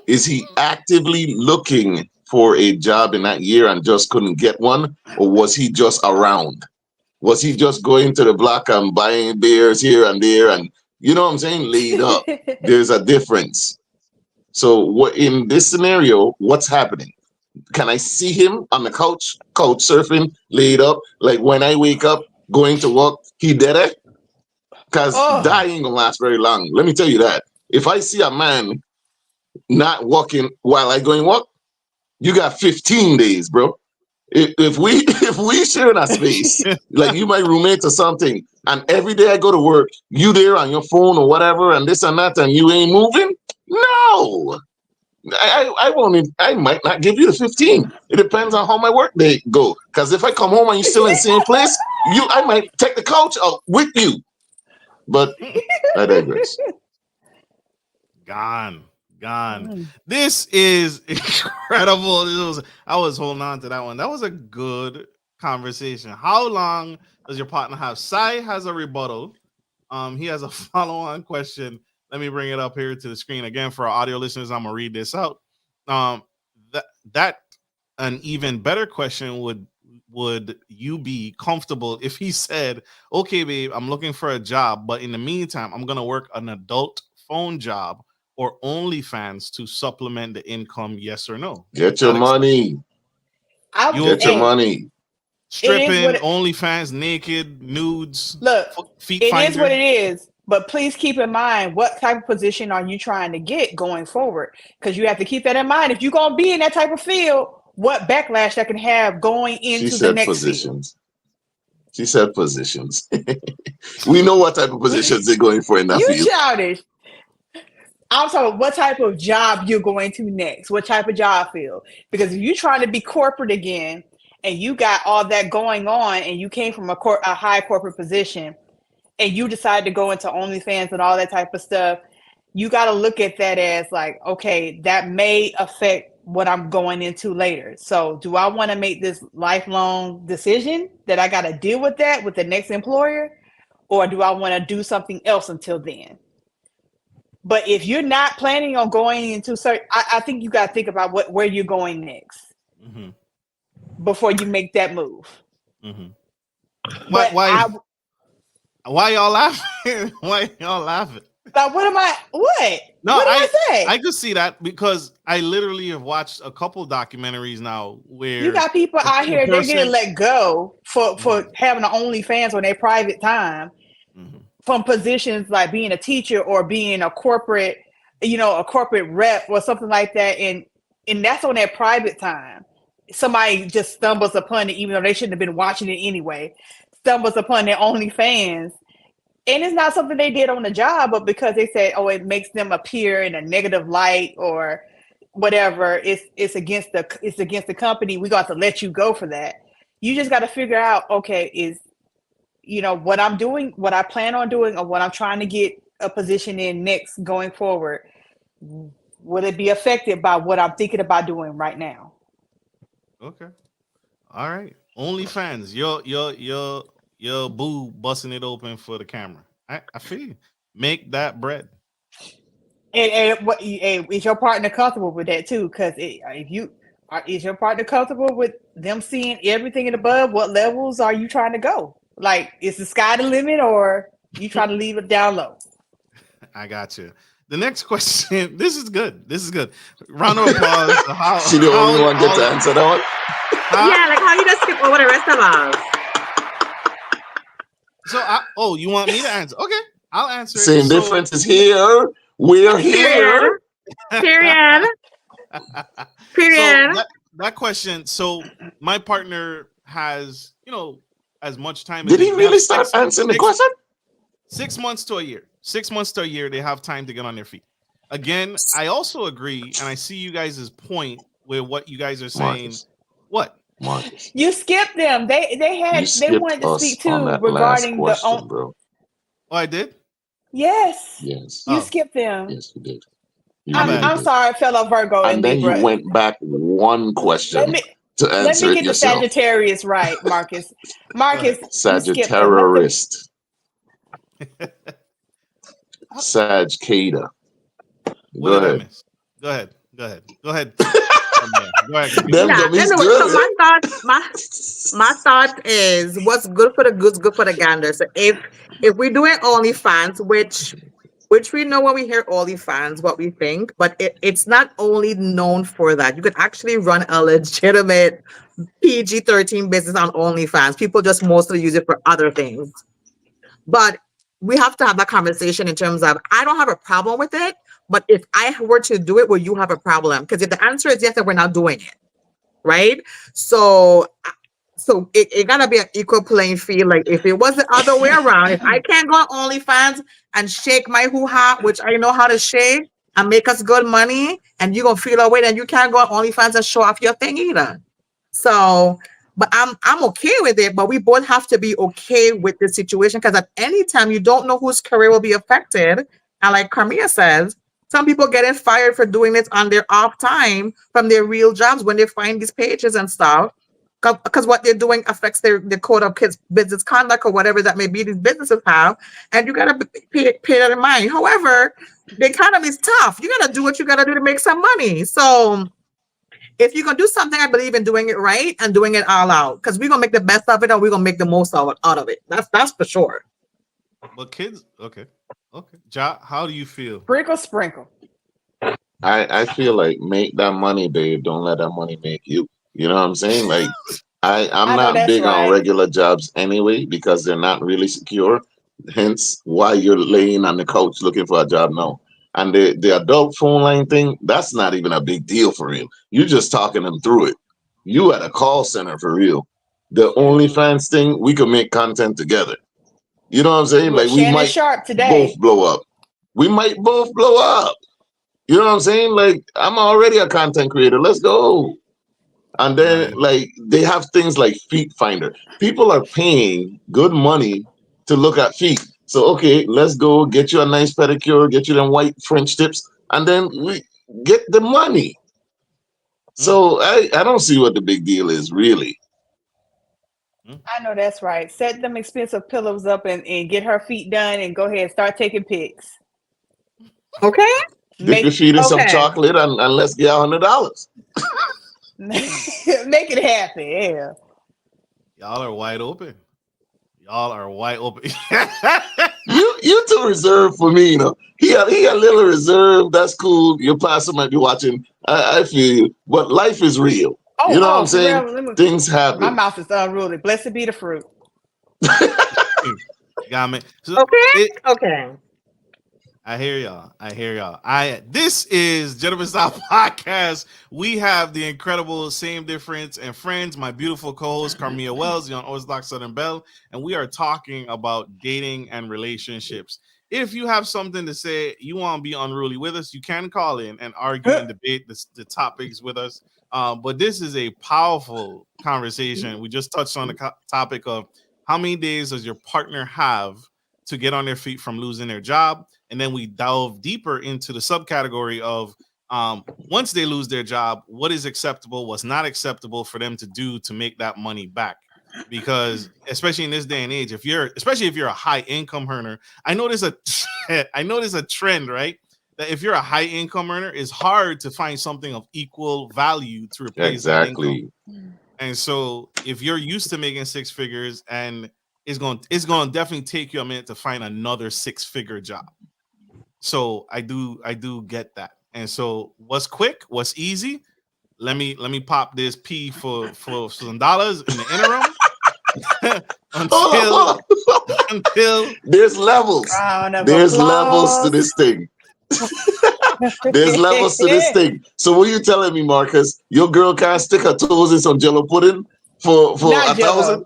Is he actively looking for a job in that year and just couldn't get one? Or was he just around? Was he just going to the block and buying beers here and there and you know what I'm saying? Laid up. There's a difference. So what in this scenario, what's happening? Can I see him on the couch surfing, laid up? Like when I wake up going to work, he did it? Because Oh, that ain't gonna last very long. Let me tell you that. If I see a man not walking while I going walk, you got 15 days, bro. If we if we share in a space, like you my roommate or something, and every day I go to work, you there on your phone or whatever, and this and that, and you ain't moving, no. I won't even, I might not give you the 15. It depends on how my work day go. Because if I come home and you're still in the same place, I might take the couch out with you. But I digress. Gone. Gone. mm. This is incredible. I was holding on to that one. That was a good conversation. How long does your partner have? Sai has a rebuttal. He has a follow-on question. Let me bring it up here to the screen again for our audio listeners. I'm gonna read this out. Um, that an even better question would you be comfortable if he said, "Okay, babe, I'm looking for a job, but in the meantime, I'm gonna work an adult phone job or OnlyFans to supplement the income, yes or no?" Get your Alex, money. I you Get your okay? hey, money. it is Stripping, what it, OnlyFans, naked, nudes, look. feet It is what finder. it is. But please keep in mind what type of position are you trying to get going forward? Because you have to keep that in mind. If you're gonna be in that type of field, what backlash that can have going She into the said next field. positions. She said positions. We know what type of positions they're going for in that You field. childish. I'm talking what type of job you're going to next. What type of job field? Because if you're trying to be corporate again and you got all that going on and you came from a high corporate position and you decide to go into OnlyFans and all that type of stuff, you got to look at that as like, okay, that may affect what I'm going into later. So do I want to make this lifelong decision that I got to deal with that with the next employer? Or do I want to do something else until then? But if you're not planning on going into certain, I think you got to think about where you're going next before you make that move. Why y'all laughing? Why y'all laughing? Like, what am I? What? No, what did I say? I could see that because I literally have watched a couple documentaries now where you got people out here they're getting let go for having an OnlyFans on their private time. From positions like being a teacher or being a corporate, a corporate rep or something like that. And that's on their private time. Somebody just stumbles upon it, even though they shouldn't have been watching it anyway, stumbles upon their OnlyFans. And it's not something they did on the job, but because they said, oh, it makes them appear in a negative light or whatever, it's against the company. We got to let you go for that. You just got to figure out, okay, is what I'm doing, what I plan on doing, or what I'm trying to get a position in next going forward, will it be affected by what I'm thinking about doing right now? Okay. All right. OnlyFans, your boo busting it open for the camera. I feel you. Make that bread. And is your partner comfortable with that too? Because is your partner comfortable with them seeing everything and above? What levels are you trying to go? Like, is the sky the limit, or you trying to leave it down low? I got you. The next question. This is good. Round of applause. She the only one get to answer that one. Yeah, like how you just skip over the rest of us. So, you want me to answer? Okay, I'll answer. Same difference is here. We're here. Period. So that question. So my partner has, as much time. Did he really start answering the question? 6 months to a year. 6 months to a year, they have time to get on their feet. Again, I also agree, and I see you guys' point with what you guys are saying. Marcus. What? Marcus. You skipped them. They wanted to speak too regarding question, bro. Oh, I did? Yes. Yes. You skipped them. Yes, you did. I'm sorry, fellow Virgo. And then you went back one question to answer it yourself. The Sagittarius right, Marcus. Marcus, Sagittarius. Sagcada. Go ahead. Go ahead. Go ahead. So my thought is what's good for the goose, good for the gander. So if we're doing OnlyFans, which we know when we hear OnlyFans, what we think, but it's not only known for that. You could actually run a legitimate PG-13 business on OnlyFans. People just mostly use it for other things. But we have to have that conversation in terms of, I don't have a problem with it, but if I were to do it, will you have a problem? Because if the answer is yes, then we're not doing it, right? So it gotta be an equal playing field. Like if it was the other way around, if I can't go on OnlyFans and shake my hoo-ha, which I know how to shake, and make us good money, and you're gonna feel away, then you can't go on OnlyFans and show off your thing either. So, but I'm okay with it, but we both have to be okay with the situation, because at any time you don't know whose career will be affected. And like Carmia says, some people getting fired for doing it on their off time from their real jobs when they find these pages and stuff, because what they're doing affects the code of kids' business conduct or whatever that may be these businesses have, and you gotta pay that in mind. However, the economy is tough. You gotta do what you gotta do to make some money. So if you're gonna do something, I believe in doing it right and doing it all out, because we're gonna make the best of it and we're gonna make the most out of it. That's for sure. But kids, okay. Jah, how do you feel? Sprinkle. I feel like make that money, babe. Don't let that money make you. You know what I'm saying? Like I'm not big on regular jobs anyway, because they're not really secure. Hence why you're laying on the couch looking for a job now. And the adult phone line thing, that's not even a big deal for him. You're just talking him through it. You at a call center for real. the OnlyFans thing, we could make content together. You know what I'm saying? With Like we Shannon might Sharp today. both blow up. We might both blow up. You know what I'm saying? Like I'm already a content creator. Let's go. And then like they have things like Feet Finder. People are paying good money to look at feet. So okay, let's go get you a nice pedicure, get you them white French tips, and then we get the money. So I don't see what the big deal is really. I know that's right. Set them expensive pillows up and get her feet done and go ahead and start taking pics. Okay. Dip your feet in some chocolate and let's get $100. Make it happen. Yeah. Y'all are wide open. Y'all are wide open. You too reserved for me, you know. He a little reserved. That's cool. Your pastor might be watching. I feel you. But life is real. You know what I'm saying? Things happen. My mouth is unruly. Blessed be the fruit. Got me. So okay. I hear y'all. This is Gentleman Style Podcast. We have the incredible Same Difference and Friends, my beautiful co-host Carmia Wells, on Orthodox Southern Belle, and we are talking about dating and relationships. If you have something to say, you want to be unruly with us, you can call in and argue and debate the topics with us. But this is a powerful conversation. We just touched on the topic of how many days does your partner have to get on their feet from losing their job. And then we delve deeper into the subcategory of once they lose their job, what is acceptable, what's not acceptable for them to do to make that money back. Because especially in this day and age, especially if you're a high income earner, I notice a trend, right? That if you're a high income earner, it's hard to find something of equal value to replace that income. And so if you're used to making six figures, and it's going to definitely take you a minute to find another six-figure job. So I do get that. And so what's quick, what's easy? Let me pop this P for some dollars in the interim. until there's levels. There's levels to this thing. There's levels to this thing. So what are you telling me, Marcus? Your girl can't stick her toes in some Jello pudding for $1,000?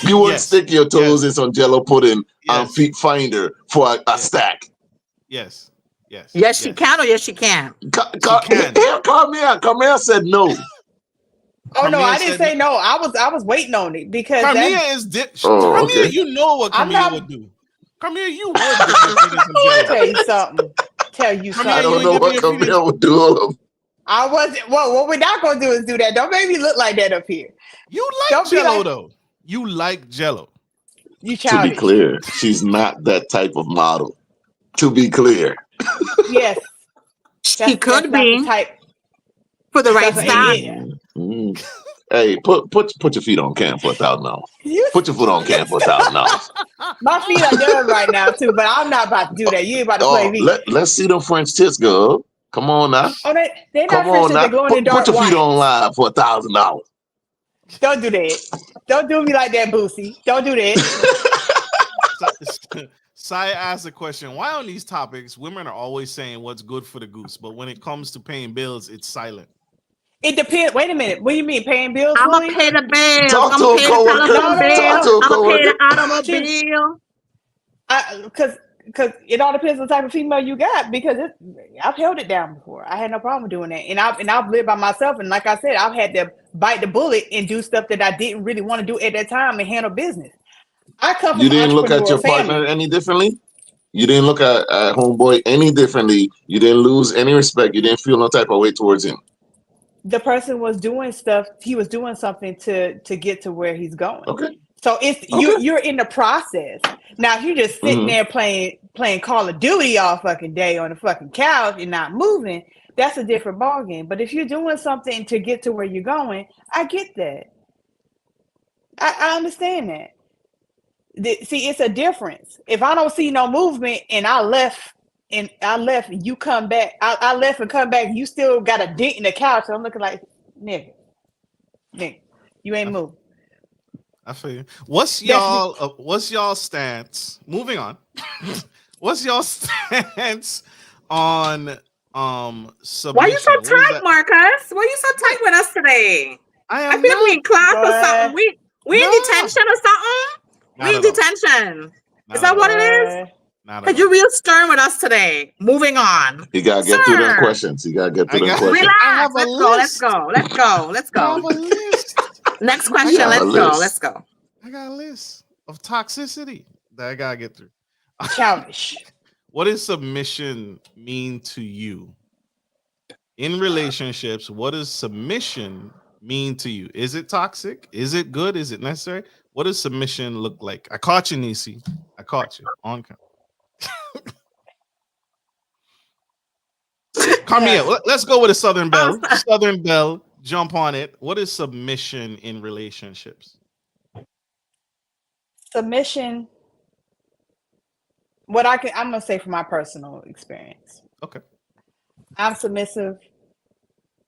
You wouldn't stick your toes in some Jello pudding and Feet Finder for a stack. Yes, she can or yes, she can. Carmia said no. Oh no, I didn't say no. I was waiting on it because Carmia is Carmia, you know what Carmia would do. Carmia, you would tell you something. I don't know what Carmia would do. I wasn't. Well, what we're not gonna do is do that. Don't make me look like that up here. You like Jello though. You like Jello. You childish. To be clear, she's not that type of model. To be clear. Yes. She could be type for the right style. Hey, put your feet on cam for $1,000. Put your foot on cam for $1,000. My feet are done right now too, but I'm not about to do that. You ain't about to play me. Let's see them French tits, girl. Come on now. Oh, they're not French tits. They're going in dark Put your feet white. on live for $1,000. Don't do that. Don't do me like that, Boosie. Don't do that. Saya asked a question. Why on these topics, women are always saying what's good for the goose, but when it comes to paying bills, it's silent? It depends. Wait a minute. What do you mean paying bills? I'm gonna pay the bills. Talk to a coworker. I'm gonna pay the automobile. Because it all depends on the type of female you got. Because I've held it down before. I had no problem doing that, and I've lived by myself. And like I said, I've had to bite the bullet and do stuff that I didn't really want to do at that time and handle business. I come from you didn't look at your partner any differently. You didn't look at homeboy any differently. You didn't lose any respect. You didn't feel no type of way towards him. The person was doing stuff. He was doing something to get to where he's going. Okay. So it's you're in the process. Now, if you're just sitting there playing Call of Duty all fucking day on the fucking couch and not moving, that's a different ballgame. But if you're doing something to get to where you're going, I get that. I understand that. See, it's a difference. If I don't see no movement and I left and you come back, I left and come back, you still got a dent in the couch. So I'm looking like, nigga, you ain't moving. I feel you. What's y'all stance? Moving on. What's y'all stance on Why you so Submission. What is tight, that? Marcus? Why you so tight What? with us today? I I am feel like we not. in class or something. Boy, We in No, detention or something. not We in at all. detention. Is Not at that what it all. is? boy. Not at Cause you're all. real stern with us today. Moving on, You gotta get through them sir. questions. You gotta get I through them got. questions. I have Relax. a Let's go. Let's list. go. Let's go. Let's I have go. a list. Next I question. You got. have a Let's go. Let's list. go. I got a list of toxicity that I gotta get through. Childish. What does submission mean to you in relationships? What does submission mean to you? Is it toxic? Is it good? Is it necessary? What does submission look like? I caught you, Nisi. I caught you on camera. Carmia, let's go with a Southern Oh, Belle. Southern Belle, jump on it. What is submission in relationships? Submission. I'm gonna say from my personal experience, Okay. I'm submissive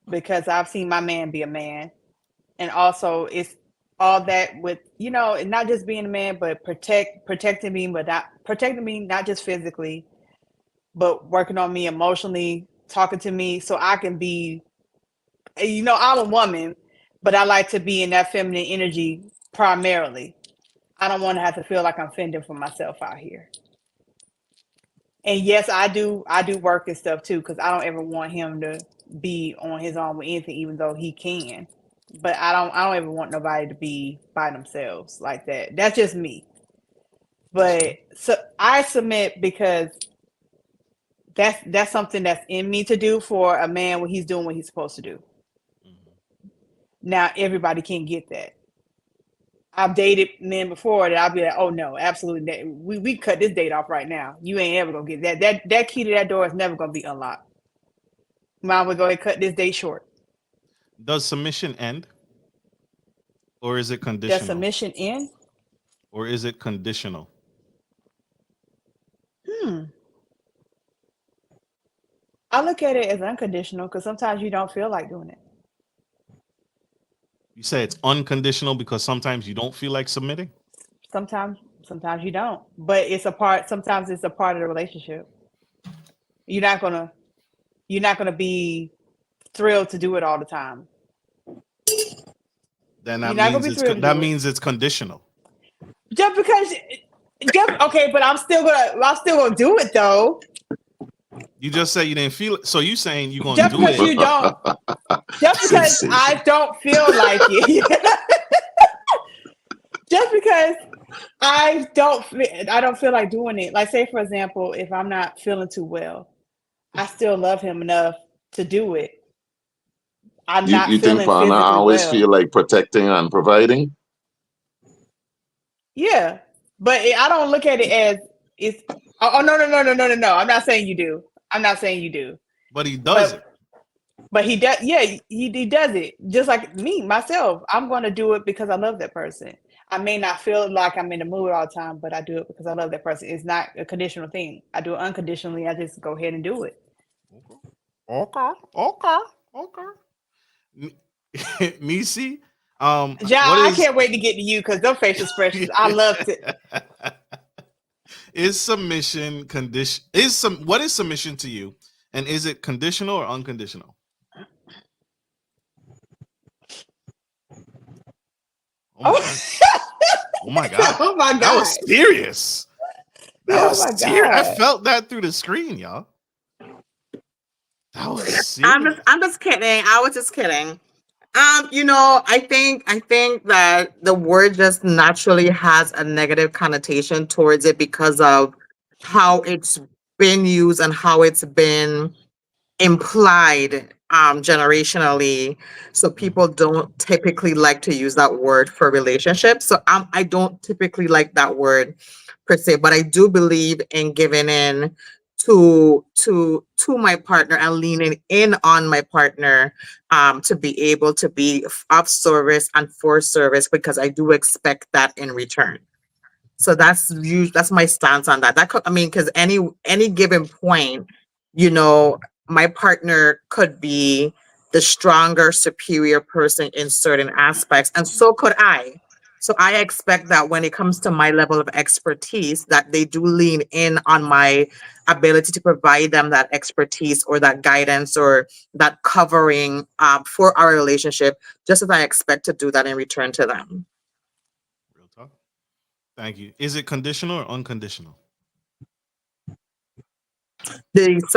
because I've seen my man be a man, and also it's all that with and not just being a man, but protecting me, but not protecting me not just physically, but working on me emotionally, talking to me so I can be. I'm a woman, but I like to be in that feminine energy primarily. I don't want to have to feel like I'm fending for myself out here. And yes, I do work and stuff too, because I don't ever want him to be on his own with anything, even though he can. But I don't ever want nobody to be by themselves like that. That's just me. But so I submit because that's something that's in me to do for a man when he's doing what he's supposed to do. Now everybody can't get that. I've dated men before that I'll be like, oh no, absolutely, we cut this date off right now. You ain't ever gonna get that. That key to that door is never gonna be unlocked. Mom would go ahead and cut this date short. Does submission end, or is it Does conditional? submission end? Or is it conditional? I look at it as unconditional because sometimes you don't feel like doing it. You say it's unconditional because sometimes you don't feel like submitting. Sometimes you don't. But it's a part. Sometimes it's a part of the relationship. You're not gonna be thrilled to do it all the time. Then You're that not gonna means be thrilled to do it. it's conditional. Just because, okay, but I'm still gonna do it though. You just say you didn't feel it, so you saying you're gonna Just do because it. you don't, just because Sensation. I don't feel like it. Just because I don't feel like doing it. Like, say for example, if I'm not feeling too well, I still love him enough to do it. I'm You, not you think feeling partner physically always well. feel like protecting and providing? Yeah, but I don't look at it as it's. Oh no. I'm not saying you do. I'm not saying you do. But he does it. But he does. Yeah, he does it just like me myself. I'm going to do it because I love that person. I may not feel like I'm in the mood all the time, but I do it because I love that person. It's not a conditional thing. I do it unconditionally. I just go ahead and do it. Okay. Nisi, John, what I is can't wait to get to you because those facial expressions, I love it. is submission condition? What is submission to you, and is it conditional or unconditional? Oh, Oh my god! oh my That was God. serious. That Oh was my serious. I God. felt that through the screen, y'all. That was I'm serious. just kidding. I was just kidding. I think that the word just naturally has a negative connotation towards it because of how it's been used and how it's been implied generationally. So people don't typically like to use that word for relationships. So I don't typically like that word per se, but I do believe in giving in to my partner and leaning in on my partner to be able to be of service and for service because I do expect that in return. So that's my stance on that. I mean, because any given point, you know, my partner could be the stronger, superior person in certain aspects, and so could I. So I expect that when it comes to my level of expertise, that they do lean in on my ability to provide them that expertise or that guidance or that covering for our relationship, just as I expect to do that in return to them. Real talk. Thank you. Is it conditional or unconditional? There's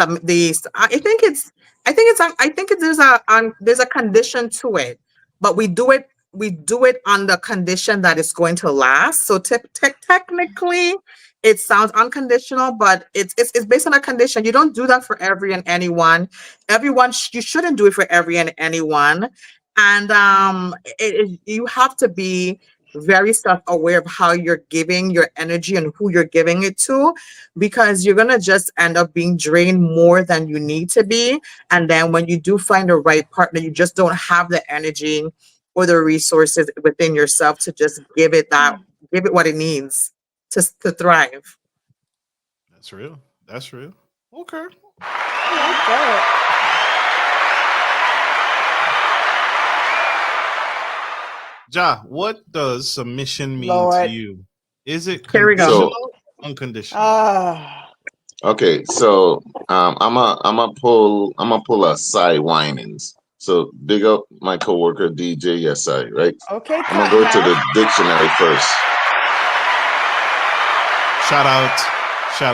a condition to it, but we do it on the condition that it's going to last. So technically it sounds unconditional, but it's based on a condition. You don't do that for every and anyone. You shouldn't do it for every and anyone. And you have to be very self-aware of how you're giving your energy and who you're giving it to, because you're gonna just end up being drained more than you need to be. And then when you do find the right partner, you just don't have the energy or the resources within yourself to just give it what it needs to thrive. That's real. That's real. Okay. I like that. Ja, what does submission mean to Lord. you? Is it Here we go. conditional, unconditional? Ah. Okay, so I'm gonna pull a side whinings. So big up my coworker DJ SI, right? Okay, I'm gonna top go to the notch. dictionary first. Shout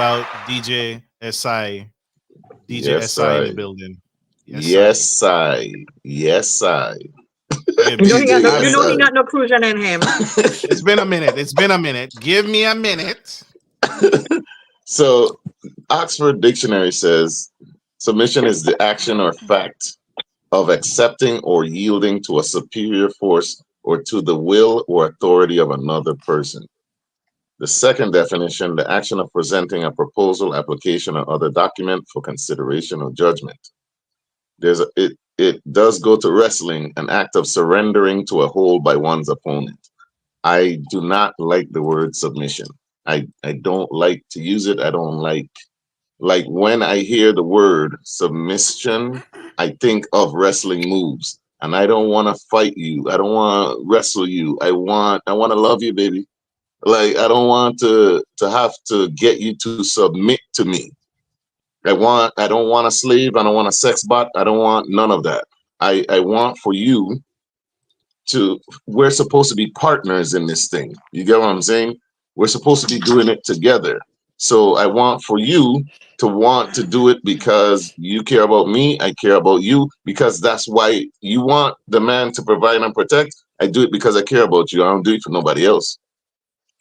out DJ SI. DJ Yes, SI in the I. building. Yes, I. Yes, I. Yes, I. Yeah, You know he got DJ no you I, know he SI. got no crucian in him. it's been a minute. It's been a minute. Give me a minute. So Oxford Dictionary says submission is the action or fact of accepting or yielding to a superior force or to the will or authority of another person. The second definition, the action of presenting a proposal, application, or other document for consideration or judgment. It does go to wrestling, an act of surrendering to a hold by one's opponent. I do not like the word submission. I don't like to use it. I don't like when I hear the word submission, I think of wrestling moves. And I don't want to fight you. I don't want to wrestle you. I want to love you, baby. Like I don't want to have to get you to submit to me. I don't want a slave. I don't want a sex bot. I don't want none of that. I want for you to we're supposed to be partners in this thing. You get what I'm saying? We're supposed to be doing it together. So I want for you to want to do it because you care about me, I care about you, because that's why you want the man to provide and protect. I do it because I care about you. I don't do it for nobody else.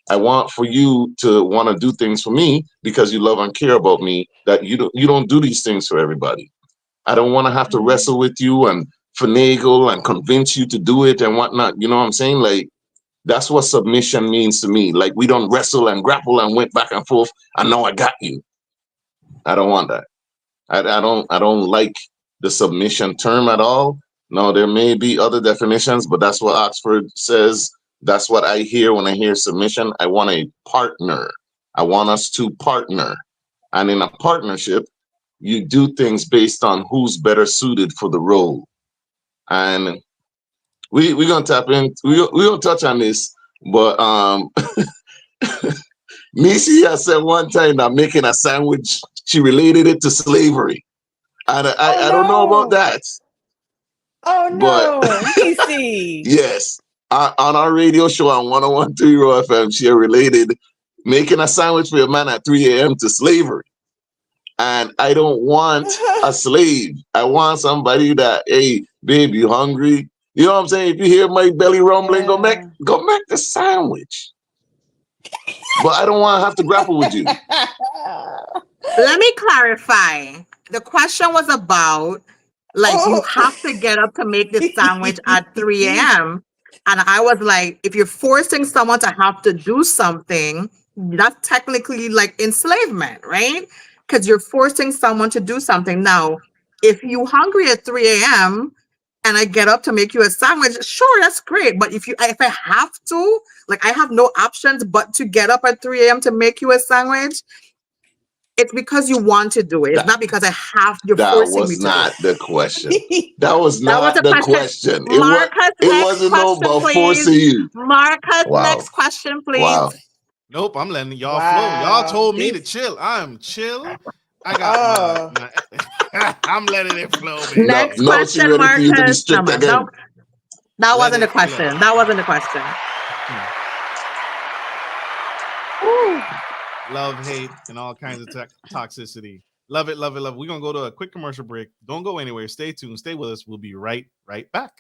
I want for you to want to do things for me because you love and care about me, that you don't do these things for everybody. I don't want to have to Mhm. wrestle with you and finagle and convince you to do it and whatnot. You know what I'm saying? Like that's what submission means to me. Like we don't wrestle and grapple and went back and forth. I know I got you. I don't want that. I don't like the submission term at all. No, there may be other definitions, but that's what Oxford says. That's what I hear when I hear submission. I want a partner. I want us to partner. And in a partnership, you do things based on who's better suited for the role. And we're gonna tap in. We gonna touch on this, but Nisi has said one time that making a sandwich, she related it to slavery. And Oh I don't know about no. that, Oh but no. Nisi. yes, on our radio show on 101.3 Raw FM, she related making a sandwich for a man at 3 a.m. to slavery. And I don't want a slave. I want somebody that, hey, babe, you hungry? You know what I'm saying? If you hear my belly rumbling, Yeah. go make the sandwich. But I don't want to have to grapple with you. Let me clarify. The question was about, like, you Oh. have to get up to make the sandwich at 3 a.m. And I was like, if you're forcing someone to have to do something, that's technically like enslavement, right? Because you're forcing someone to do something. Now, if you hungry at 3 a.m. and I get up to make you a sandwich, sure, that's great. But if I have to, like I have no options but to get up at 3 a.m. to make you a sandwich, It's because you want to do it. It's That, not because you're that forcing me was to do not it. the question. That was That was not a the question. question. Marcus, It next wasn't no question, about please. forcing you. Marcus, Wow. next question, please. Wow. Nope, I'm letting y'all flow. Y'all Wow. told me to This chill. I'm chill. I got oh my I'm letting it flow, Now, Next baby. now she question, ready for you to be Marcus. No, strict again. no, that Let wasn't a it flow. question. That wasn't a question. Hmm. whew. Love, hate, and all kinds of toxicity. Love it, love it, love it. We're gonna go to a quick commercial break. Don't go anywhere. Stay tuned. Stay with us. We'll be right back.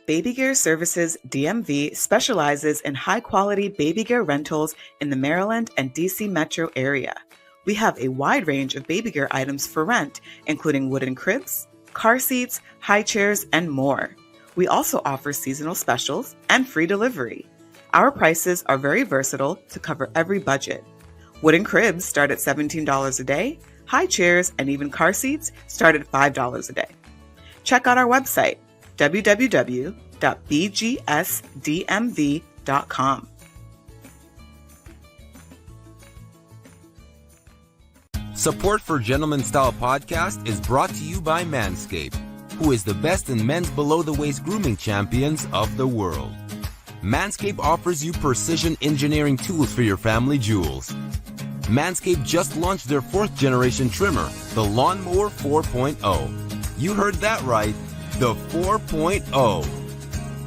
Baby Gear Services DMV specializes in high-quality baby gear rentals in the Maryland and DC metro area. We have a wide range of baby gear items for rent, including wooden cribs, car seats, high chairs, and more. We also offer seasonal specials and free delivery. Our prices are very versatile to cover every budget. Wooden cribs start at $17 a day, high chairs and even car seats start at $5 a day. Check out our website, www.bgsdmv.com. Support for Gentleman Style Podcast is brought to you by Manscaped, who is the best in men's below-the-waist grooming champions of the world. Manscaped offers you precision engineering tools for your family jewels. Manscaped just launched their 4th generation trimmer, the Lawnmower 4.0. You heard that right, the 4.0.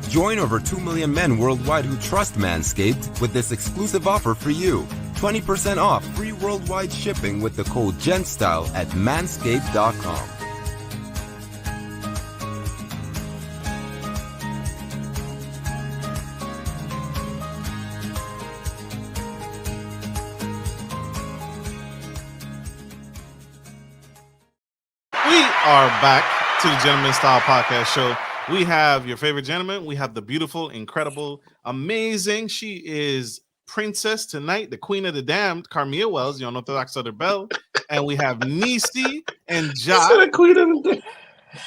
Join over 2 million men worldwide who trust Manscaped with this exclusive offer for you. 20% off free worldwide shipping with the code GENTSTYLE at manscaped.com. We are back to the Gentleman Style Podcast Show. We have your favorite gentleman. We have the beautiful, incredible, amazing. She is Princess tonight, the Queen of the Damned, Carmia Wells. You don't know the Oxford Bell. And we have Neci and Jah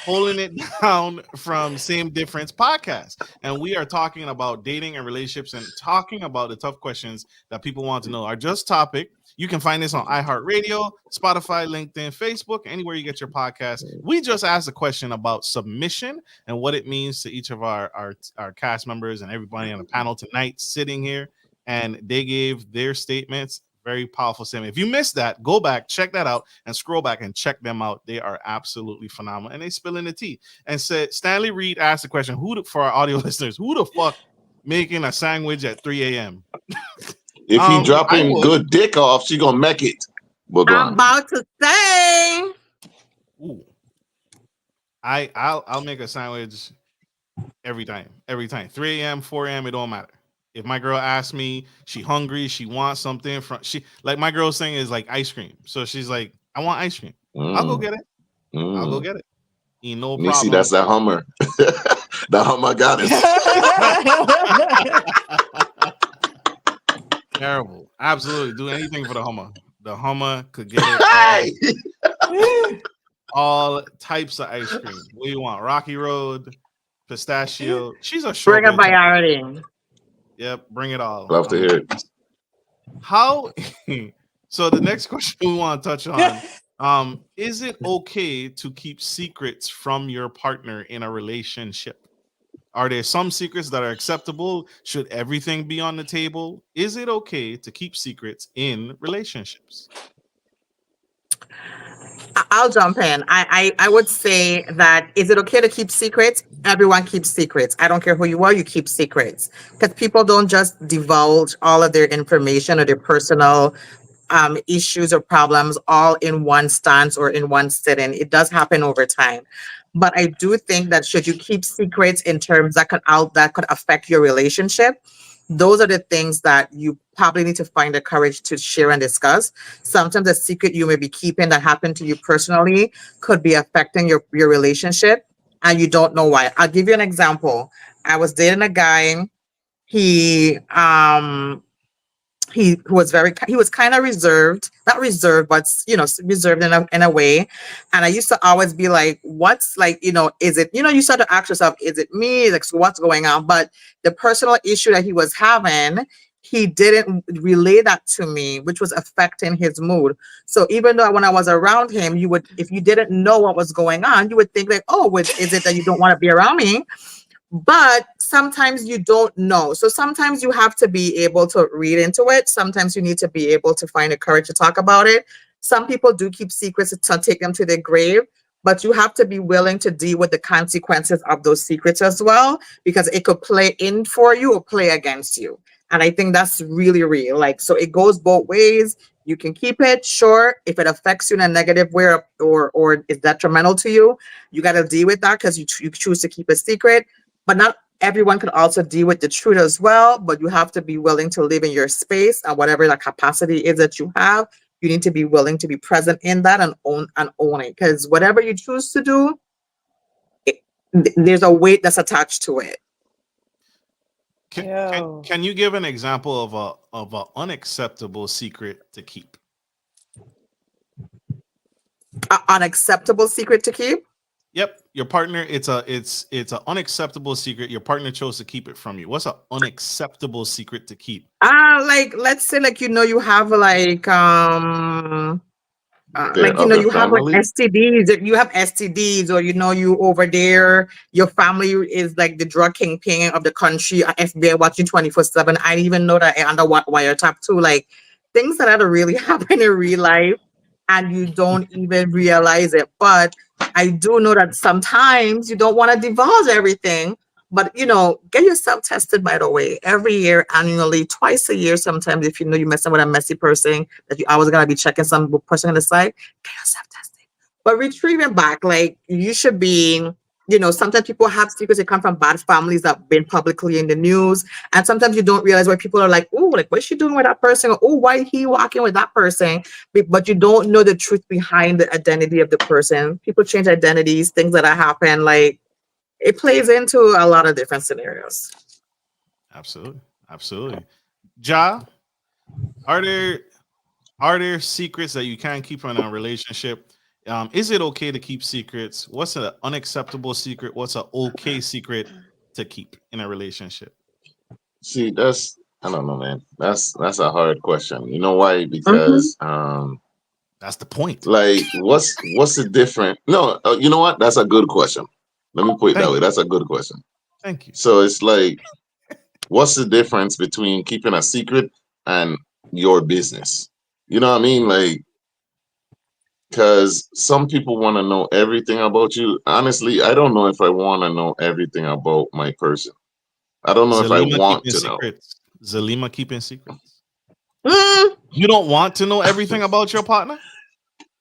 holding it down from Same Difference Podcast. And we are talking about dating and relationships and talking about the tough questions that people want to know. Our just topic. You can find this on iHeartRadio, Spotify, LinkedIn, Facebook, anywhere you get your podcast. We just asked a question about submission and what it means to each of our cast members and everybody on the panel tonight sitting here. And they gave their statements, very powerful statement. If you missed that, go back, check that out, and scroll back and check them out. They are absolutely phenomenal. And they spill in the tea. And said Stanley Reed asked the question, for our audio listeners, who the fuck making a sandwich at 3 a.m.? If he I dropping would. good dick off, she gonna make it. We're I'm gone. about to say. Ooh. I'll make a sandwich every time. 3 a.m., 4 a.m., it don't matter. If my girl asks me, she hungry, she wants something from like my girl's thing is like ice cream. So she's like, I want ice cream. I'll go get it. I'll go get it. Ain't no problem. Neci, that's a Hummer. The Hummer goddess. Terrible. Absolutely. Do anything for the Hummer. The Hummer could get it. All types of ice cream. What do you want? Rocky Road, pistachio. She's a Bring a showbiz. priority. Yep, bring it all. Love to hear it. How? So the next question we want to touch on: is it okay to keep secrets from your partner in a relationship? Are there some secrets that are acceptable? Should everything be on the table? Is it okay to keep secrets in relationships? I'll jump in. I would say that, is it okay to keep secrets? Everyone keeps secrets. I don't care who you are, you keep secrets. Because people don't just divulge all of their information or their personal issues or problems all in one stance or in one sitting. It does happen over time. But I do think that should you keep secrets in terms that could affect your relationship, those are the things that you probably need to find the courage to share and discuss. Sometimes a secret you may be keeping that happened to you personally could be affecting your relationship and you don't know why. I'll give you an example. I was dating a guy. He was kind of reserved, not reserved, but reserved in a way. And I used to always be like, what's like, is it, you start to ask yourself, is it me? Like, so what's going on? But the personal issue that he was having, he didn't relay that to me, which was affecting his mood. So even though when I was around him, you would, if you didn't know what was going on, you would think like, oh, is it that you don't want to be around me? But sometimes you don't know. So sometimes you have to be able to read into it. Sometimes you need to be able to find the courage to talk about it. Some people do keep secrets to take them to their grave, but you have to be willing to deal with the consequences of those secrets as well, because it could play in for you or play against you. And I think that's really real. Like, so it goes both ways. You can keep it, sure. If it affects you in a negative way or is detrimental to you, you got to deal with that because you choose to keep a secret. But not everyone can also deal with the truth as well. But you have to be willing to live in your space and whatever the capacity is that you have. You need to be willing to be present in that and own it. Because whatever you choose to do, there's a weight that's attached to it. Can you give an example of a unacceptable secret to keep? An unacceptable secret to keep? Yep, your partner. It's an unacceptable secret. Your partner chose to keep it from you. What's an unacceptable secret to keep? Like let's say like you have like you have like STDs. You have STDs, or you over there. Your family is like the drug kingpin of the country. FBI watching 24/7. I didn't even know that under wiretap too. Like things that are really happen in real life, and you don't even realize it. But I do know that sometimes you don't want to divulge everything. But get yourself tested, by the way, every year, annually, twice a year. Sometimes if you're messing with a messy person that you always gonna be checking some person on the side, get yourself tested. But retrieving back, like you should be, sometimes people have secrets that come from bad families that have been publicly in the news. And sometimes you don't realize why people are like, oh, like what's she doing with that person? Or oh, why he walking with that person? But you don't know the truth behind the identity of the person. People change identities, things that happen, like it plays into a lot of different scenarios. Absolutely. Ja, are there secrets that you can't keep in a relationship? Is it okay to keep secrets? What's an unacceptable secret? What's an okay secret to keep in a relationship? See, I don't know, man. That's a hard question. You know why? Because that's the point. Like, what's the difference? No, you know what? That's a good question. Let me put it that way. That's a good question. Thank you. So it's like, what's the difference between keeping a secret and your business? You know what I mean? Like, because some people want to know everything about you. Honestly, I don't know if I want to know everything about my person. I don't know if I want to know. Zalima keeping secrets. You don't want to know everything about your partner?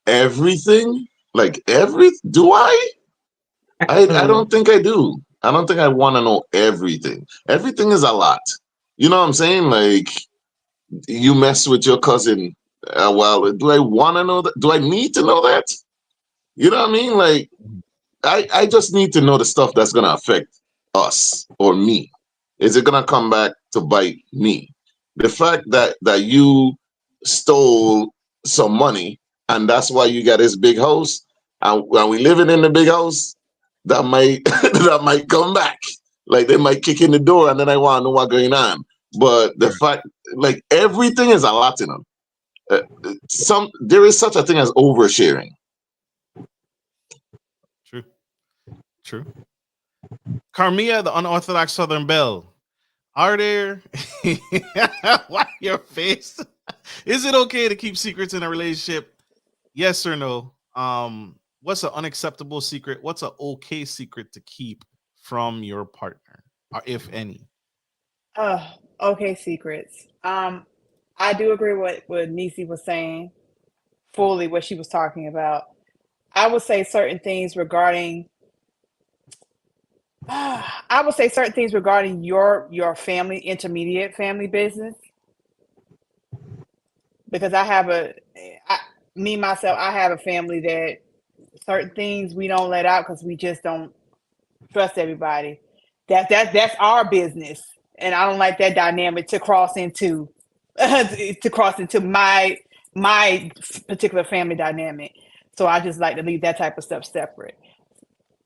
Everything? Like do I? I don't think I do. I don't think I want to know everything. Everything is a lot. You know what I'm saying? Like, you mess with your cousin. Well, do I want to know that? Do I need to know that? You know what I mean? Like, I just need to know the stuff that's going to affect us or me. Is it going to come back to bite me? The fact that you stole some money and that's why you got this big house and we living in the big house, that might that might come back. Like they might kick in the door and then I want to know what's going on. But the fact, like everything is a lot in them. There is such a thing as oversharing. True. Carmia, the unorthodox Southern Belle. Are there why your face? Is it okay to keep secrets in a relationship? Yes or no? What's an unacceptable secret? What's an okay secret to keep from your partner, or if any? Okay, secrets. I do agree with what Neci was saying, fully what she was talking about. I would say certain things regarding your family, intermediate family business, because I have I have a family that certain things we don't let out because we just don't trust everybody. That's our business, and I don't like that dynamic to cross into my particular family dynamic. So I just like to leave that type of stuff separate.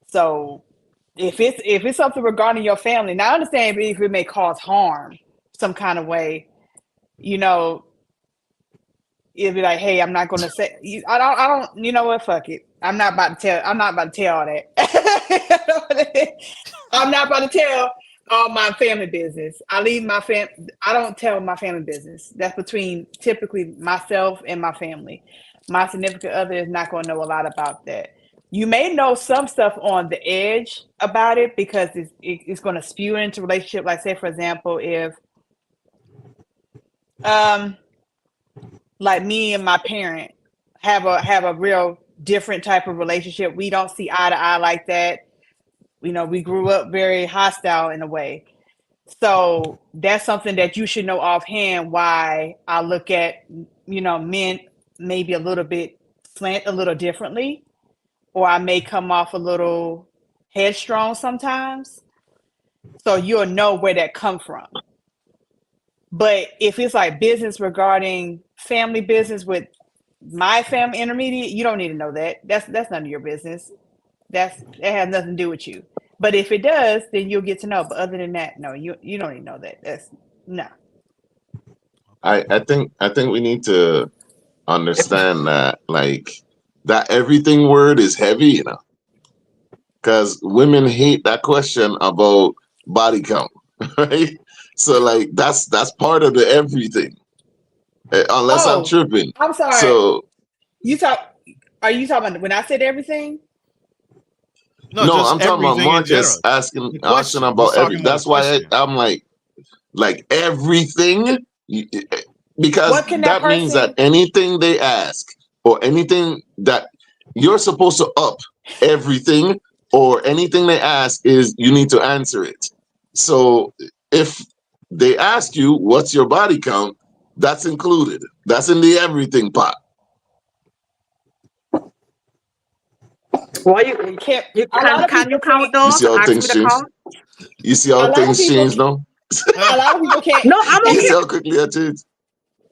So if it's something regarding your family, now I understand if it may cause harm some kind of way, you know, it'll be like, hey, I'm not gonna say I don't you know what, fuck it. I'm not about to tell all that. I'm not about to tell all my family business. I don't tell my family business. That's between typically myself and my family. My significant other is not gonna know a lot about that. You may know some stuff on the edge about it because it's going to spew into relationship. Like, say, for example, if like me and my parent have a real different type of relationship. We don't see eye to eye like that. You know, we grew up very hostile in a way. So that's something that you should know offhand why I look at, you know, men maybe a little bit slant a little differently, or I may come off a little headstrong sometimes. So you'll know where that come from. But if it's like business regarding family business with my family intermediate, you don't need to know that. That's none of your business. That has nothing to do with you. But if it does, then you'll get to know. But other than that, no, you don't even know that. That's no. I think we need to understand that, like, that everything word is heavy, you know, because women hate that question about body count, right? So like that's part of the everything, unless I'm tripping. I'm sorry. So are you talking about when I said everything? No, I'm talking about Marcus asking about everything. That's why I'm like everything, because that means that anything they ask or anything that you're supposed to up everything or anything they ask is you need to answer it. So if they ask you what's your body count, that's included. That's in the everything pot. Why you can you count those? You see how things change? You see how things change now? A lot of people can't. No, I'm okay. You see how quickly I change?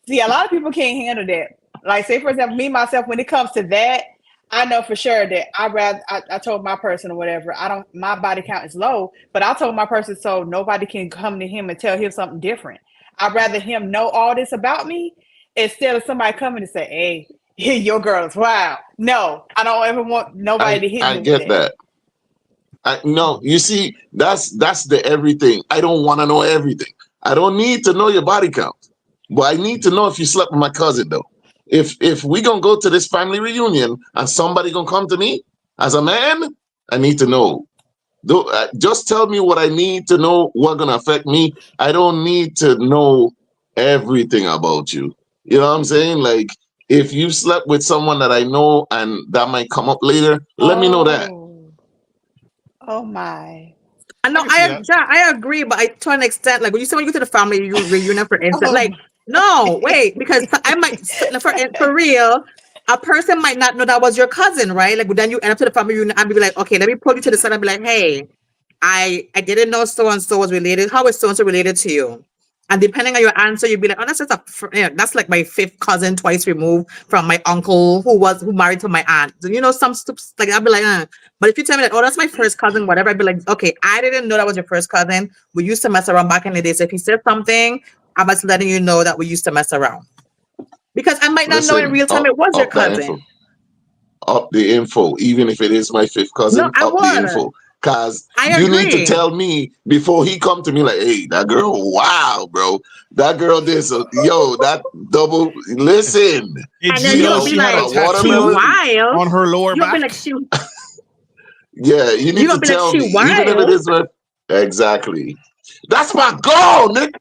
See, a lot of people can't handle that. Like, say, for example, me, myself, when it comes to that, I know for sure that I told my person or whatever, my body count is low, but I told my person so nobody can come to him and tell him something different. I'd rather him know all this about me instead of somebody coming to say, hey, your girl is wild. No, I don't ever want nobody to hit me. I get that. No, you see, that's the everything. I don't want to know everything. I don't need to know your body count, but I need to know if you slept with my cousin, though. If we gonna go to this family reunion and somebody gonna come to me as a man, I need to know. Just tell me what I need to know, what's gonna affect me. I don't need to know everything about you. You know what I'm saying? Like, if you slept with someone that I know and that might come up later, let me know that. Oh my. I agree, but to an extent, like when you say when you go to the family reunion, for instance, like no, wait, because I might for real, a person might not know that was your cousin, right? Like then you end up to the family reunion and be like, okay, let me pull you to the side and be like, hey, I didn't know so and so was related. How is so and so related to you? And depending on your answer, you'd be like, oh, that's like my fifth cousin twice removed from my uncle who married to my aunt. You know, some stuff like I'd be like, But if you tell me that, oh, that's my first cousin, whatever, I'd be like, okay, I didn't know that was your first cousin. We used to mess around back in the days. So if he said something, I'm just letting you know that we used to mess around. Because I might not know in real time it was your cousin. Up the info, even if it is my fifth cousin, up the info. Because you need to tell me before he come to me like, hey, that girl, wow, bro. That girl did that double, listen. And then you'll be like, wild on her lower back. Be like, shoot. Yeah, you need to tell me, even if it is my... Exactly. That's my goal, Nick.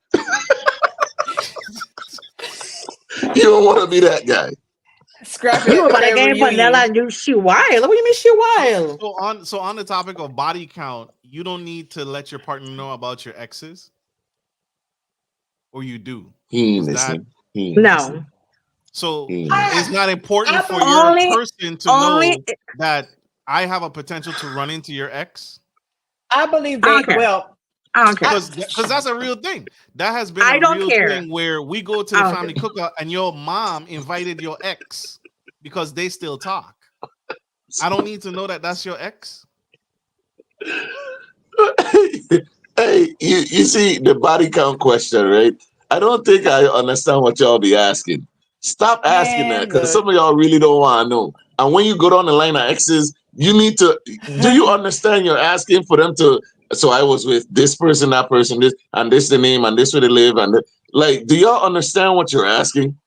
You don't want to be that guy. Scrap it. You about to game vanilla and you she wild. What do you mean she wild? So on the topic of body count, you don't need to let your partner know about your exes, or you do? He ain't listening. No. So it's not important for your person to know that I have a potential to run into your ex. I believe they will. I don't care. Because that's a real thing. That has been a real thing where we go to the family cookout and your mom invited your ex because they still talk. I don't need to know that that's your ex. Hey, you see the body count question, right? I don't think I understand what y'all be asking. Stop asking that Man, because look. some of y'all really don't want to know. And when you go down the line of exes, you need to. Do you understand? You're asking for them to. So I was with this person, that person, this, and this the name, and this where they live, and like, do y'all understand what you're asking?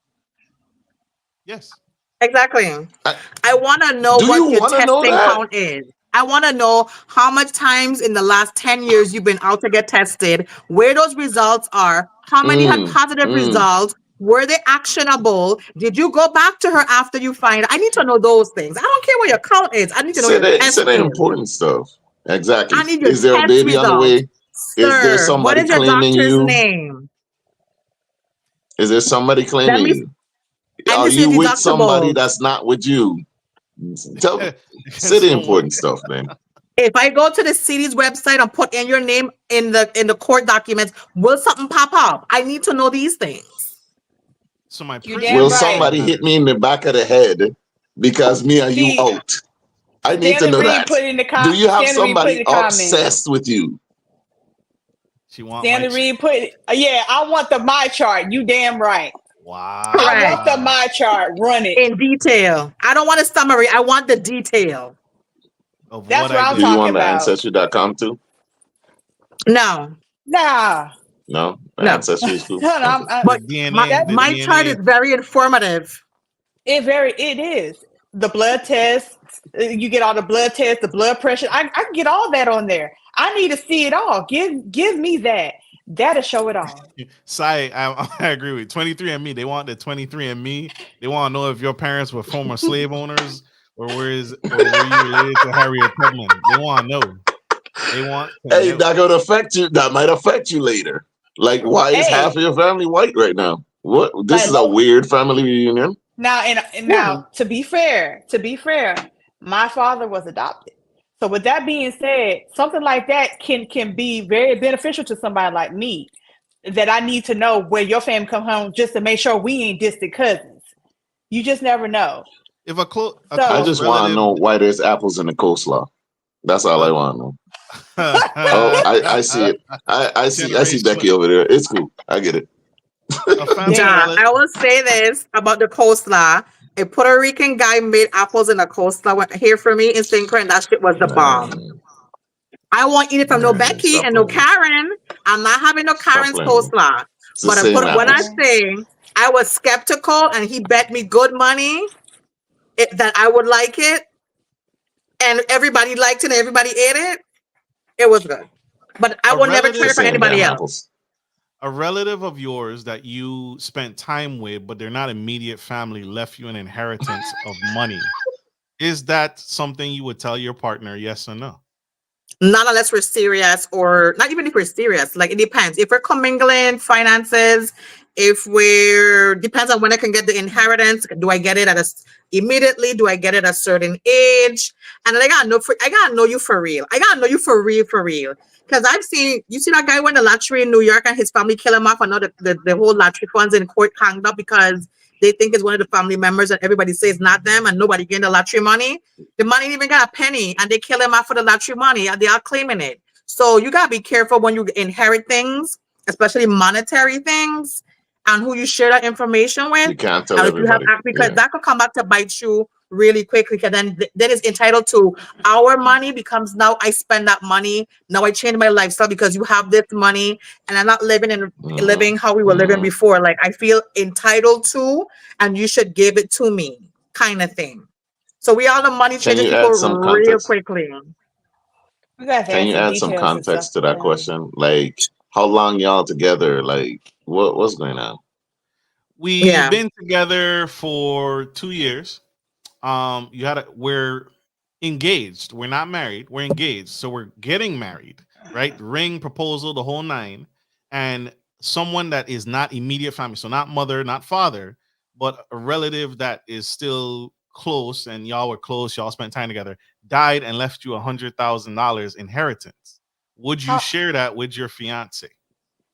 Yes. Exactly. I- I want to know Do you what your want to know testing that? count is. I want to know how much times in the last 10 years you've been out to get tested, where those results are, how many had Mm, positive mm. results, were they actionable? Did you go back to her after you find? I need to know those things. I don't care what your count is. I need to know Say your that. Say test the is. important stuff. Exactly. I need your Is there a test baby on the results. way? Is there Sir, what somebody is your claiming doctor's you? name? Is there somebody Let claiming me, you? I Are need to see you your with somebody deductibles. that's not with you? Tell, say the Someone. important stuff, man. If I go to the city's website and put in your name in the court documents, will something pop up? I need to know these things. So my You prison damn Will right. somebody hit matters. me in the back of the head because me and you See, out? I need to Stanley know Reed that. put in the Do you have Stanley Reed put in somebody the comments. obsessed with you? She want my Stanley Reed put, yeah, I want the my chart. You damn right. I want Correct. the wow. my chart. Run it. In detail. I don't want a summary. I want the detail. Of That's what what I I'm Do you did. talking want the about. ancestry.com too? No, Nah. No, the no. ancestry is cool. No, no, Okay. The But DNA, the my chart is DNA. very informative. it is. The blood test, you get all the blood tests, the blood pressure. I can get all that on there. I need to see it all. Give me that. That'll show it all. Sai, I agree with 23andMe. They want the 23andMe. They want to know if your parents were former slave owners or were you related to Harriet Tubman. They want to know. They want to Hey, know. that could affect you. That might affect you later. Like, why is half Hey, of your family white right now? What? This like is a weird family reunion. now and Yeah. now to be fair, my father was adopted. So with that being said, something like that can be very beneficial to somebody like me. That I need to know where your family come home just to make sure we ain't distant cousins. You just never know. If a I close So just want to relative, know why there's apples in the coleslaw. That's all I want to know. Oh, I see a it. I see generation, Becky over there. It's cool. I get it. a family Ja, damn. I relative. will say this about the coleslaw. A Puerto Rican guy made apples in a coleslaw here for me in St. Croix, and that shit was the bomb. Man, I won't eat it from no man, Becky stop and no playing. Karen. I'm not having no Stop Karen's playing. coleslaw. It's the But same when I apples. Okay. say I was skeptical and he bet me good money that I would like it, and everybody liked it and everybody ate it, it was good. But I A will never It's the trade it for relative, same anybody damn else. apples. a relative of yours that you spent time with, but they're not immediate family, left you an inheritance of money. Is that something you would tell your partner? Yes or no? Not unless we're serious, or not even if we're serious. Like, it depends. If we're commingling finances, if we're depends on when I can get the inheritance. Do I get it immediately? Do I get it at a certain age? And then I gotta know you for real. I gotta know you for real. Because you see that guy won the lottery in New York and his family kill him off. I know the whole lottery funds in court hanged up because they think it's one of the family members and everybody says not them and nobody getting the lottery money. The money didn't even got a penny and they kill him out for the lottery money and they are claiming it. So you gotta be careful when you inherit things, especially monetary things, and who you share that information with. You can't tell And if you have, everybody. because Yeah. that could come back to bite you really quickly. Because then it's entitled to our money becomes, now I spend that money. Now I change my lifestyle because you have this money and I'm not Mm-hmm. living how we were living Mm-hmm. before. Like, I feel entitled to, and you should give it to me, kind of thing. So we all the money Can changes you people add some real context? quickly. We got to Can add you some add some details and stuff context to for that them. question? Like, how long y'all together? Like, what's going on? We've Yeah. been together for 2 years. We're engaged. We're not married. We're engaged. So we're getting married, right? Ring, proposal, the whole nine. And someone that is not immediate family, so not mother, not father, but a relative that is still close, and y'all were close, y'all spent time together, died and left you $100,000 inheritance. Would you How share that with your fiance?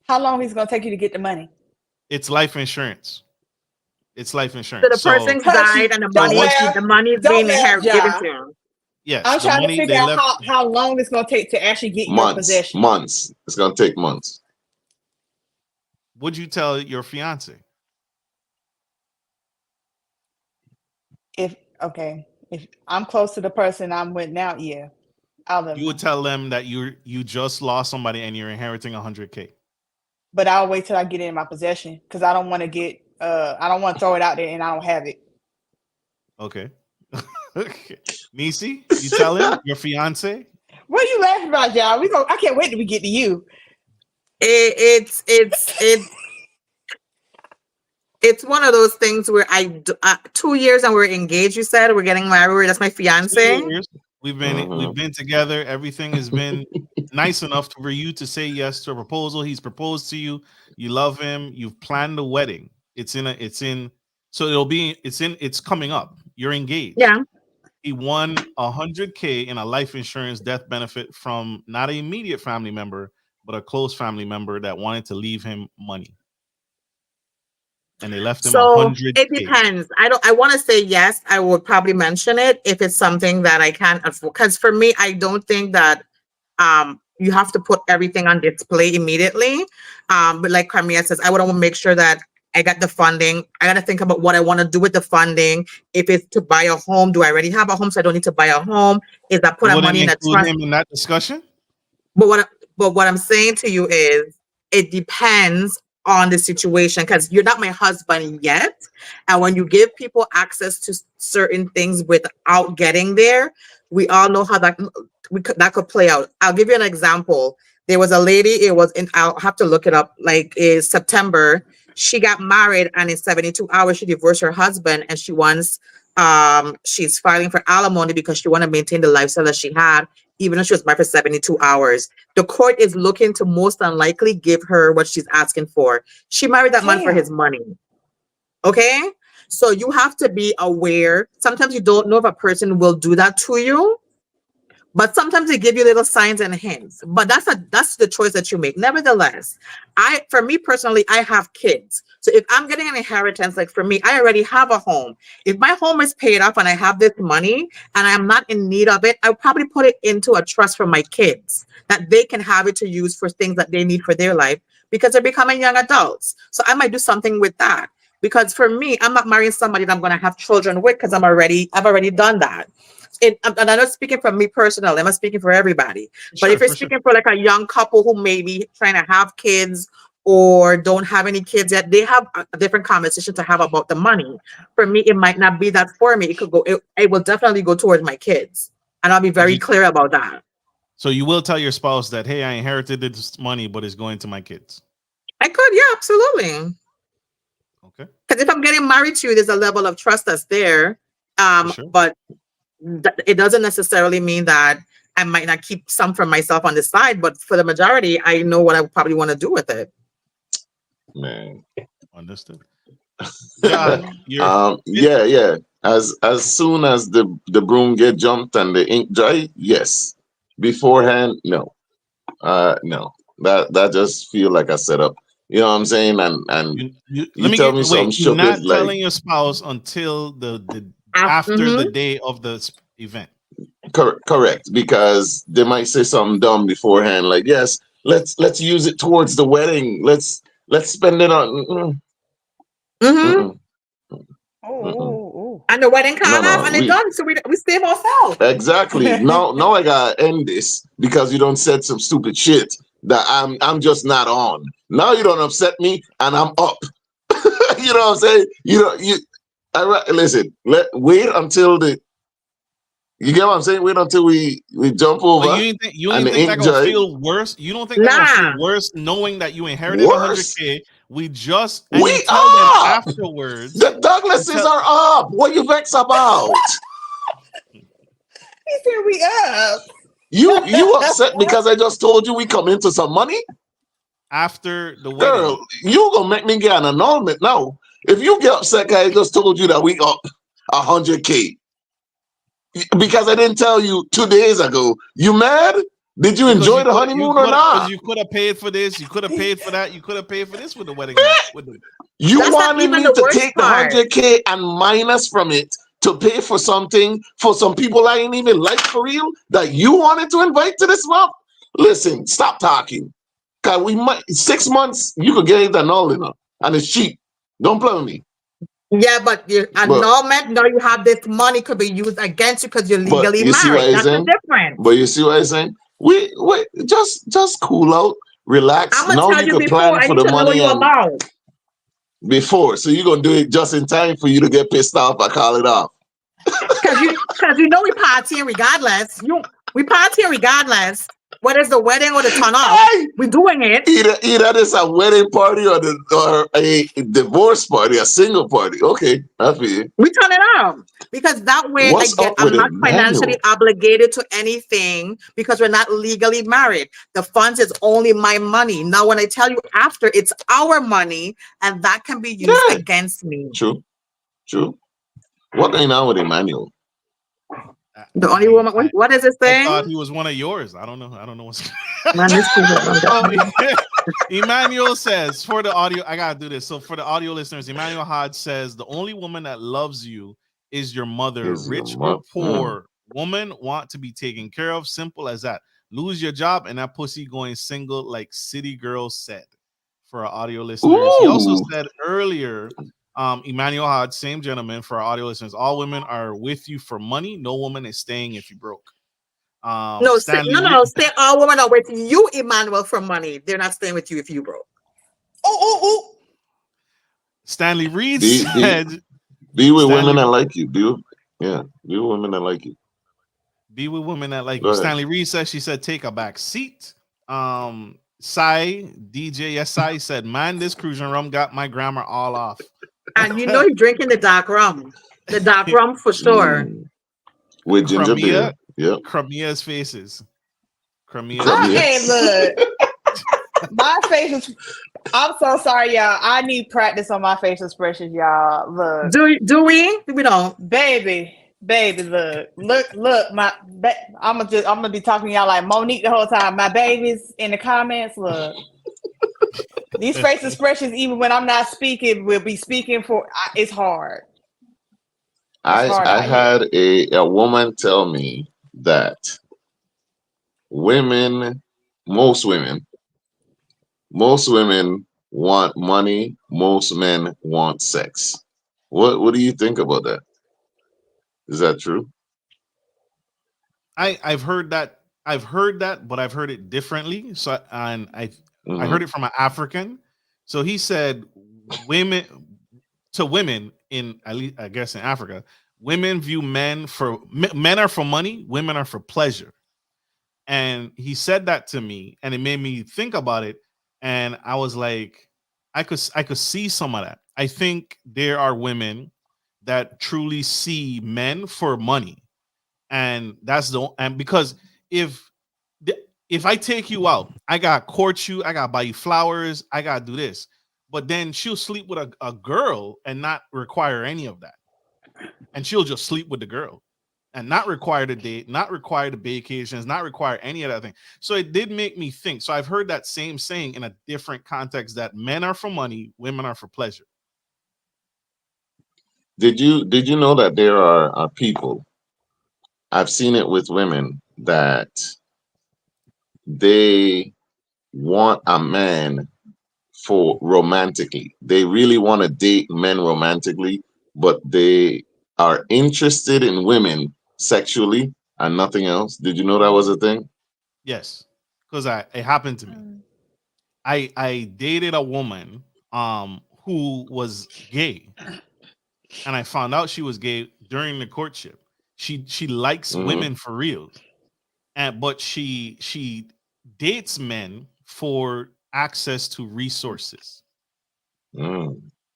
how long is it gonna take you to get the money? It's life insurance. It's life So insurance. the So person's died and so Don't once laugh. the money is Don't being laugh, given Ja. to him. yes, I'm the trying to money figure they out left. how long it's gonna take to actually get your Months. possession. Months. It's gonna take months. would you tell your fiance? If I'm close to the person I'm with now, yeah, I'll let You them would know. tell them that you just lost somebody and you're inheriting 100K. But I'll wait till I get it in my possession because I don't want to I don't want to throw it out there and I don't have it. Okay. Okay. Nisi, you tell him your fiance? What are you laughing about, y'all? I can't wait till we get to you. It's one of those things where 2 years and we're engaged. You said we're getting married. That's my 2 fiance. years. We've been together. Everything has been nice enough for you to say yes to a proposal. He's proposed to you. You love him. You've planned the wedding. It's coming up. You're engaged. Yeah. He won 100K in a life insurance death benefit from not an immediate family member, but a close family member that wanted to leave him money. And they left him So 100K. it depends. I want to say yes. I would probably mention it if it's something that I can't afford. Because for me, I don't think that you have to put everything on display immediately. But like Carmia says, I would want to make sure that I got the funding. I got to think about what I want to do with the funding. If it's to buy a home, do I already have a home, so I don't need to buy a home? Is that put You our wouldn't money in a include trust? him in that discussion? But what I'm saying to you is, it depends on the situation, because you're not my husband yet. And when you give people access to certain things without getting there, we all know how that could play out. I'll give you an example. There was a lady, I'll have to look it up, like is September. She got married and in 72 hours she divorced her husband, and she's filing for alimony because she wanted to maintain the lifestyle that she had, even though she was married for 72 hours. The court is looking to most unlikely give her what she's asking for. She married that man for his money. Okay? So you have to be aware. Sometimes you don't know if a person will do that to you, but sometimes they give you little signs and hints. But that's the choice that you make. Nevertheless, for me personally, I have kids. So if I'm getting an inheritance, like for me, I already have a home. If my home is paid off and I have this money and I'm not in need of it, I'll probably put it into a trust for my kids that they can have it to use for things that they need for their life because they're becoming young adults. So I might do something with that. Because for me, I'm not marrying somebody that I'm going to have children with because I've already done that. And I'm not speaking for me personally, I'm not speaking for everybody. But if you're speaking for like a young couple who may be trying to have kids or don't have any kids yet, they have a different conversation to have about the money. For me, it might not be that for me. It will definitely go towards my kids. And I'll be very clear about that. So you will tell your spouse that, hey, I inherited this money, but it's going to my kids. I could, yeah, absolutely. Okay. Because if I'm getting married to you, there's a level of trust that's there. But it doesn't necessarily mean that I might not keep some for myself on the side, but for the majority, I know what I would probably want to do with it. Man, understood. Yeah. As soon as the broom get jumped and the ink dry, yes. Beforehand, no. No. That just feel like a setup. You know what I'm saying? And you tell me something you're not stupid like telling your spouse until the after the day of the event. Correct, because they might say something dumb beforehand, like, yes, let's use it towards the wedding. Let's spend it on. And the wedding card off and it's done, so we save ourselves. Exactly. Now I gotta end this because you don't said some stupid shit that I'm just not on. Now you don't upset me and I'm up. You know what I'm saying? Listen. Wait until you get what I'm saying? Wait until we jump over. But you ain't think that gonna feel worse? You don't think that gonna feel worse knowing that you inherited 100K? We tell them afterwards. The Douglases are up. What you vex about? He said we up. You upset because I just told you we come into some money? After the wedding. Girl, you gonna make me get an annulment now. If you get upset because I just told you that we up 100K. Because I didn't tell you 2 days ago. You mad? Did you enjoy the honeymoon or not? You could have paid for this. You could have paid for that. You could have paid for this with the wedding. You wanted me to take the 100K and minus from it to pay for something for some people I ain't even like for real that you wanted to invite to this month? Listen, stop talking. Cause we might 6 months you could get it annulled, and it's cheap. Don't play with me. Yeah, but your But annulment, now you have this money could be used against you because you're but legally you see what married. I'm That's the saying? difference. But you see what I'm saying? We just cool out, relax. I'm gonna Now tell you you could before, plan and for you the should know money you and about. before. So you're gonna do it just in time for you to get pissed off. I call it off. Because you know we partying regardless. We partying regardless. Whether it's the wedding or the turn off, Hey, we're doing it. either this a wedding party or a divorce party, a single party. Okay, I feel you. We turn it on because that way What's up with I'm not financially Emmanuel? obligated to anything because we're not legally married. The funds is only my money. Now, when I tell you after, it's our money, and that can be used Yeah, against me. true. What going on with Emmanuel? The only woman. What is it I saying? thought he was one of yours. I don't know what's. Man, this people don't get Oh, me. Emmanuel says for the audio, I gotta do this. So for the audio listeners, Emmanuel Hodge says the only woman that loves you is your mother, Is your rich or mom? poor. Woman want to be taken care of. Simple as that. Lose your job and that pussy going single, like City Girl said. For our audio listeners, he also Ooh, said earlier, Emmanuel Hodge, same gentleman. For our audio listeners, all women are with you for money. No woman is staying if you broke. No, Stanley no. Stay all women are with you, Emmanuel, for money. They're not staying with you if you broke. Oh. Stanley Reed be said, be with women Stanley, that like you. Be with women that like you. be with women that like Go you. ahead. Stanley Reed said, she said, take a back seat. Sai, DJ SI said, man, this cruising rum got my grammar all off. And you know he's drinking the dark rum. The dark rum for sure. With ginger beer. Yep. Cremia's faces. Hey, look. My face is. I'm so sorry, y'all. I need practice on my facial expressions, y'all. Look. Do we? We don't. Baby, look. I'm gonna be talking to y'all like Monique the whole time. My babies in the comments, look. These face expressions, even when I'm not speaking, will be speaking for. It's hard. I had a woman tell me that most women want money. Most men want sex. What do you think about that? Is that true? I've heard that, but I've heard it differently. So I heard it from an African. So he said women in, at least I guess in Africa, women view men are for money, women are for pleasure. And he said that to me, and it made me think about it. And I was like, I could see some of that. I think there are women that truly see men for money, and because if if I take you out, I got court you, I got buy you flowers, I got do this, but then she'll sleep with a girl and not require any of that, and she'll just sleep with the girl and not require the date, not require the vacations, not require any of that thing. So it did make me think. So I've heard that same saying in a different context, that men are for money, women are for pleasure. Did you know that there are people, I've seen it with women, that they want a man for romantically. They really want to date men romantically, but they are interested in women sexually and nothing else. Did you know that was a thing? Yes, because it happened to me. I dated a woman who was gay, and I found out she was gay during the courtship. She likes women for real, but she dates men for access to resources.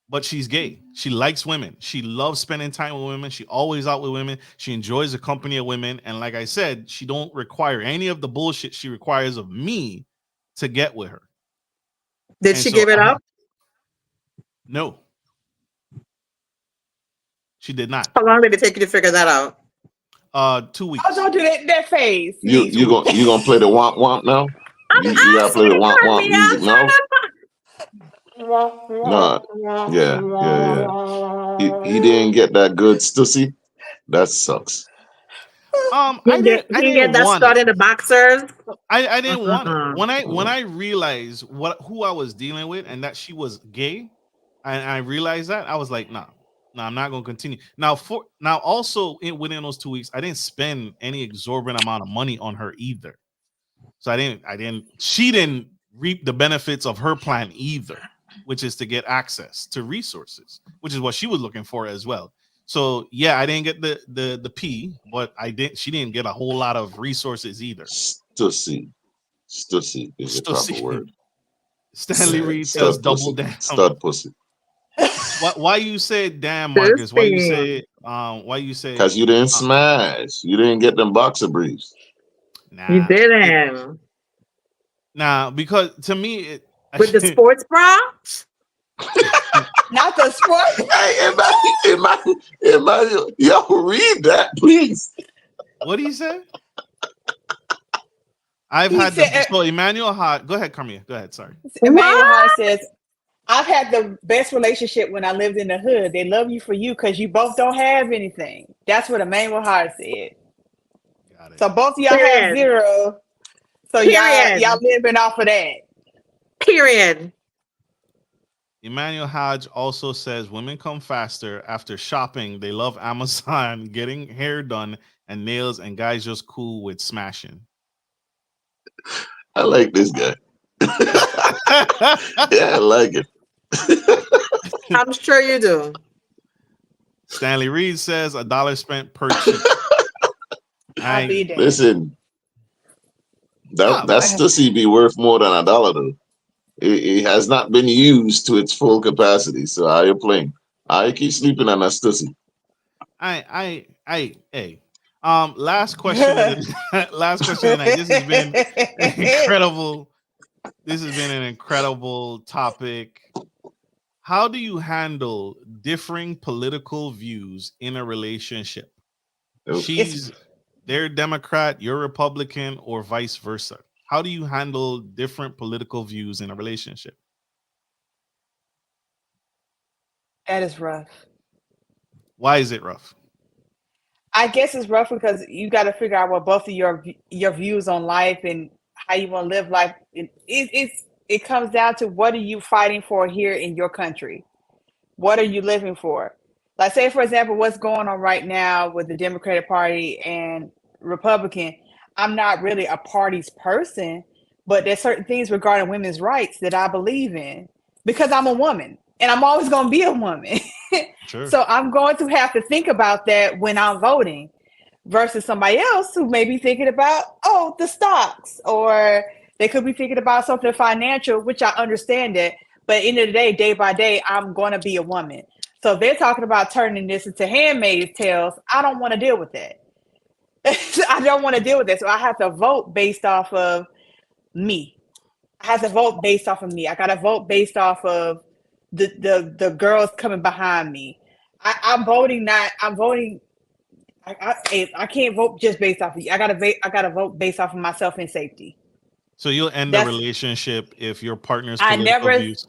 But she's gay. She likes women. She loves spending time with women. She always out with women. She enjoys the company of women. And like I said, she don't require any of the bullshit she requires of me to get with her. Did she give it up? No. She did not. How long did it take you to figure that out? 2 weeks. Oh, don't do that face. You gonna play the womp womp now? You gotta play the womp womp music now? No, yeah. He didn't get that good stussy. That sucks. I He get didn't that want start it. in the boxers. I didn't want it. Mm-mm. When I realized who I was dealing with and that she was gay, and I realized that, I was like, nah, I'm not gonna continue. Now also within those 2 weeks, I didn't spend any exorbitant amount of money on her either. So she didn't reap the benefits of her plan either, which is to get access to resources, which is what she was looking for as well. So yeah, I didn't get the P, but she didn't get a whole lot of resources either. Stussy. Stussy is the So proper see, word. Stanley Reed says Stud double pussy. down. Stud pussy. Why you say damn, Marcus? Interesting. Why you say Because you didn't uh, smash. You didn't get them boxer briefs. You nah didn't nah, because to me with the it sports bra. Not the sport. Hey, Emmanuel, yo, read that, please. what do you say? I've He had the said, so Emmanuel Hart. Go ahead, Carmia. Go ahead. Sorry. Emmanuel Hart What? says, I've had the best relationship when I lived in the hood. They love you for you because you both don't have anything. That's what Emmanuel Hart said. Got it. So both of y'all have Period. zero. So y'all Period. living off of that. Period. Emmanuel Hodge also says women come faster after shopping. They love Amazon, getting hair done and nails, and guys just cool with smashing. I like this guy. Yeah, I like it. I'm sure you do. Stanley Reed says $1 spent per cheek. I'll be damned. Listen, Nah, that stussy be worth more than $1 though. It has not been used to its full capacity. So how you playing? I keep sleeping on that stussy. hey. Last question of the last question of the night. This has been incredible. This has been an incredible topic. How do you handle differing political views in a relationship? Oof. They're Democrat, you're Republican, or vice versa. How do you handle different political views in a relationship? That is rough. Why is it rough? I guess it's rough because you got to figure out what both of your views on life and how you want to live life. It comes down to what are you fighting for here in your country? What are you living for? Like, say, for example, what's going on right now with the Democratic Party and Republican. I'm not really a party's person, but there's certain things regarding women's rights that I believe in because I'm a woman and I'm always going to be a woman. Sure. So I'm going to have to think about that when I'm voting versus somebody else who may be thinking about, the stocks, or they could be thinking about something financial, which I understand it. But end of the day by day, I'm going to be a woman. So if they're talking about turning this into Handmaid's Tales, I don't want to deal with that. I don't want to deal with that. So I have to vote based off of me. I have to vote based off of me. I got to vote based off of the girls coming behind me. I'm voting. I can't vote just based off of you. I gotta vote based off of myself and safety. So you'll end the That's relationship if your partner's I political never views,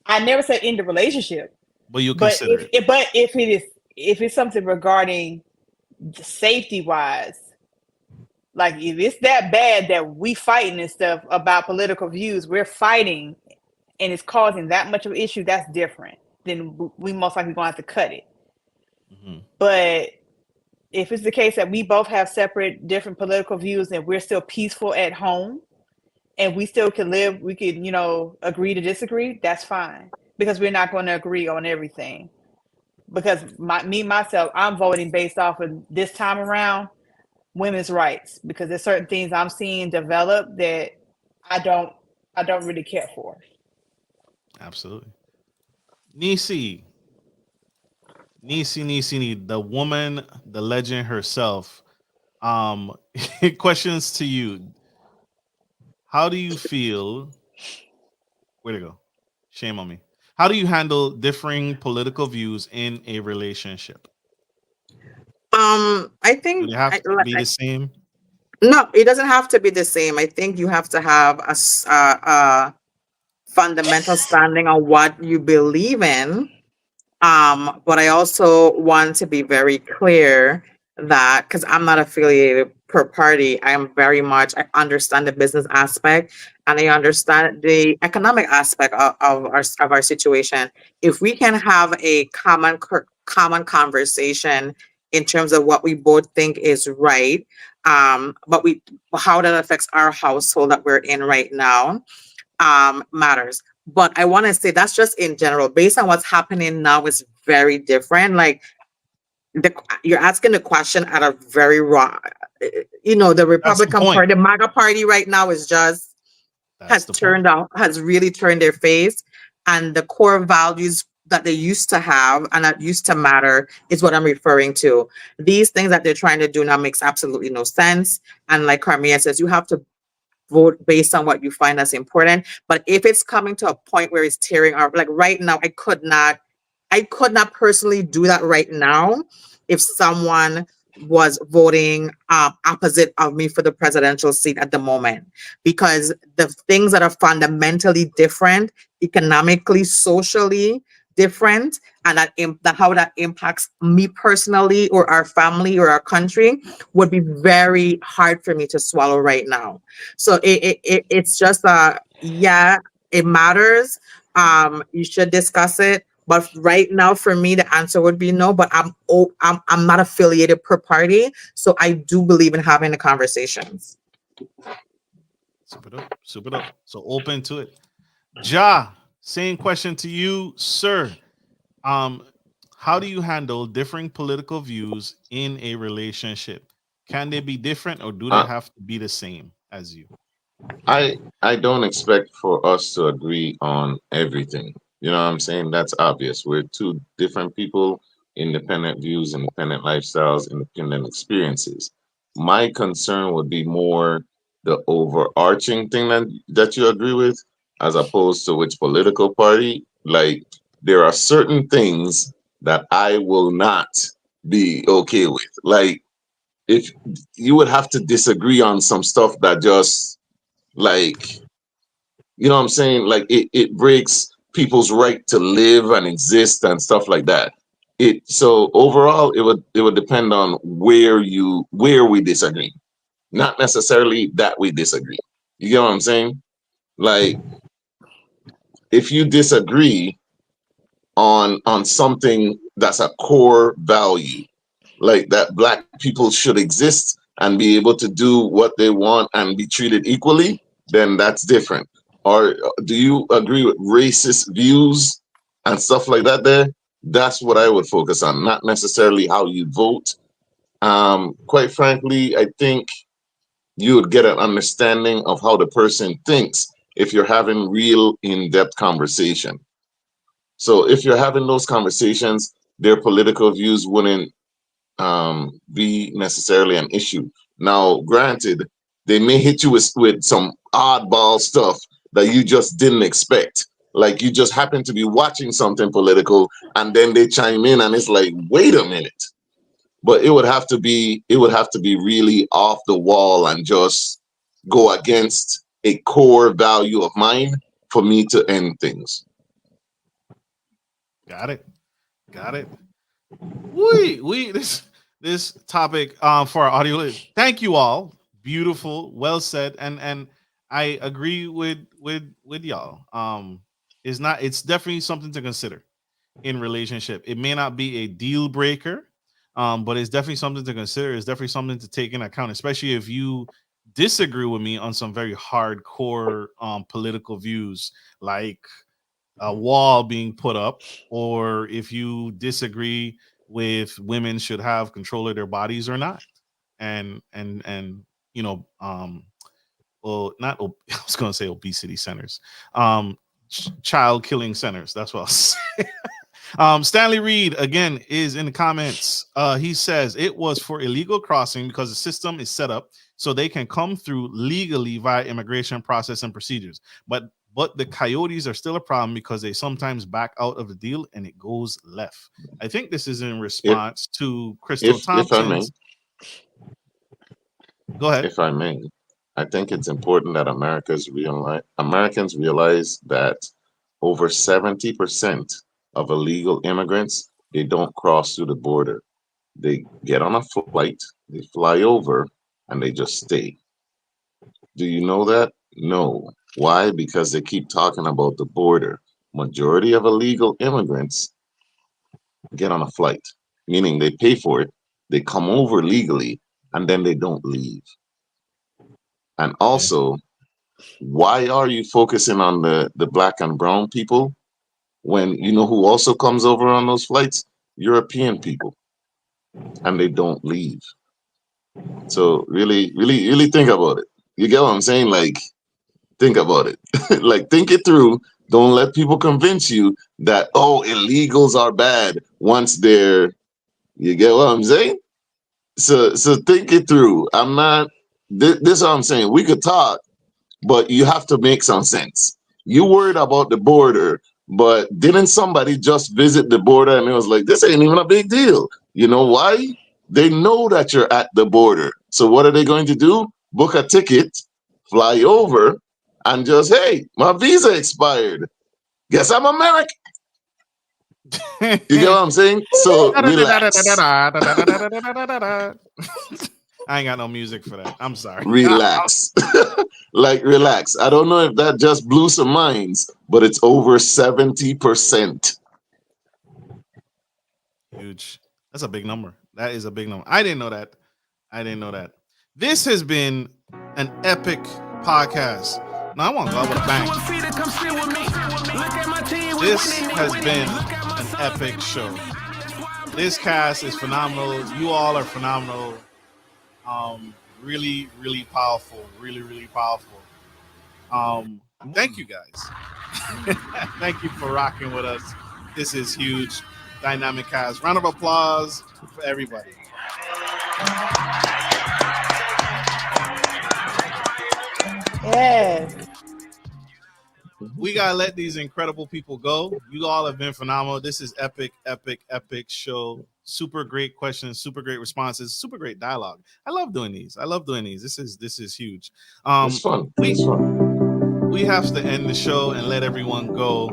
I never said end the relationship. but you'll But consider it. if it's something regarding safety wise, like if it's that bad that we fighting and stuff about political views, we're fighting and it's causing that much of an issue, that's different. Then we most likely gonna have to cut it. Mhm. But if it's the case that we both have separate, different political views and we're still peaceful at home and we still can live, we can, agree to disagree, that's fine. Because we're not going to agree on everything. Because myself, I'm voting based off of this time around women's rights. Because there's certain things I'm seeing develop that I don't really care for. Absolutely. Neci, the woman, the legend herself. Questions to you. How do you feel? Where to go? Shame on me. How do you handle differing political views in a relationship? I Do think they have to be the same? no, it doesn't have to be the same. I think you have to have a fundamental standing on what you believe in. But I also want to be very clear that because I'm not affiliated per party. I am very much, I understand the business aspect and I understand the economic aspect of our situation. If we can have a common conversation in terms of what we both think is right, but we how that affects our household that we're in right now, matters. But I want to say that's just in general. Based on what's happening now, is very different. Like the you're asking the question at a very wrong. The That's the Republican point. Party, the MAGA Party, right now is just That's the point. has really turned their face, and the core values that they used to have and that used to matter is what I'm referring to. These things that they're trying to do now makes absolutely no sense. And like Carmia says, you have to vote based on what you find as important. But if it's coming to a point where it's tearing up, like right now, I could not personally do that right now if someone was voting opposite of me for the presidential seat at the moment, because the things that are fundamentally different, economically, socially different, and that how that impacts me personally or our family or our country would be very hard for me to swallow right now. So it's just yeah, it matters. You should discuss it, but right now, for me, the answer would be no. But I'm not affiliated per party, so I do believe in having the conversations. Super dope. Super dope. So open to it. Ja, same question to you, sir. Um, how do you handle differing political views in a relationship? Can they be different or do they Uh, have to be the same as you? I don't expect for us to agree on everything. You know what I'm saying? That's obvious. We're two different people, independent views, independent lifestyles, independent experiences. My concern would be more the overarching thing that you agree with, as opposed to which political party. Like there are certain things that I will not be okay with. Like if you would have to disagree on some stuff that just like you know what I'm saying? Like it breaks people's right to live and exist and stuff like that. It so overall it would depend on where we disagree. Not necessarily that we disagree. You get what I'm saying? Like if you disagree on something that's a core value, like that black people should exist and be able to do what they want and be treated equally, then that's different. Or do you agree with racist views and stuff like that there? That's what I would focus on, not necessarily how you vote. Quite frankly, I think you would get an understanding of how the person thinks if you're having real in-depth conversation. So if you're having those conversations, their political views wouldn't be necessarily an issue. Now, granted, they may hit you with some oddball stuff that you just didn't expect. Like you just happen to be watching something political and then they chime in and it's like, wait a minute. But it would have to be really off the wall and just go against a core value of mine for me to end things. Got it. Got it. We this topic for our audio. Thank you all. Beautiful, well said, and I agree with y'all. It's definitely something to consider in relationship. It may not be a deal breaker, but it's definitely something to consider. It's definitely something to take in account, especially if you disagree with me on some very hardcore political views, like a wall being put up, or if you disagree with women should have control of their bodies or not, and you know, well, not I was going to say obesity centers, child killing centers. That's what I was saying. Stanley Reed again is in the comments. He says it was for illegal crossing because the system is set up so they can come through legally via immigration process and procedures. But the coyotes are still a problem because they sometimes back out of the deal and it goes left. I think this is in If response to Crystal if I may, Thompson's. Go ahead. if I may, I think it's important that Americans realize that over 70% of illegal immigrants they don't cross through the border. They get on a flight, they fly over, and they just stay. Do you know that? No. Why? Because they keep talking about the border. Majority of illegal immigrants get on a flight, meaning they pay for it, they come over legally, and then they don't leave. And Yeah. also, why are you focusing on the black and brown people when you know who also comes over on those flights? European people, and they don't leave. So really, really, really think about it. You get what I'm saying? Like, think about it. Like, think it through. Don't let people convince you that, oh, illegals are bad once they're, you get what I'm saying? So think it through. I'm not, this is what I'm saying. We could talk, but you have to make some sense. You worried about the border, but didn't somebody just visit the border and it was like, this ain't even a big deal? You know why? They know that you're at the border. So what are they going to do? Book a ticket, fly over, and just, hey, my visa expired. Guess I'm American. You get what I'm saying? So relax. I ain't got no music for that. I'm sorry. Relax. Like, relax. I don't know if that just blew some minds, but it's over 70%. Huge. That's a big number. That is a big number. I didn't know that. This has been an epic podcast. Now I want to go with a bang. This has been an epic show. This cast is phenomenal. You all are phenomenal. Really, really powerful. Really, really powerful. Thank you guys. Thank you for rocking with us. This is huge. Dynamic cast. Round of applause for everybody. Yes. We gotta let these incredible people go. You all have been phenomenal. This is epic, epic, epic show. Super great questions, super great responses, super great dialogue. I love doing these. This is huge. It's fun. It's fun. We have to end the show and let everyone go.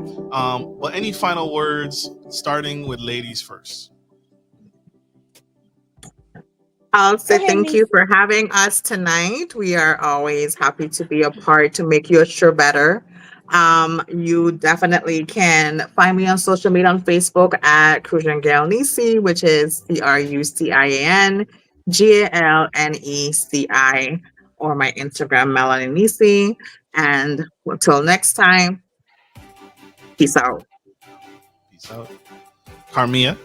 But any final words, starting with ladies first? I'll say Go ahead, thank you Neci. for having us tonight. We are always happy to be a part to make your show better. You definitely can find me on social media on Facebook at Crucian Gal Neci, which is CRUCIAN GALNECI, or my Instagram, Melanie Nisi. And until next time, peace out. Peace out. Carmia.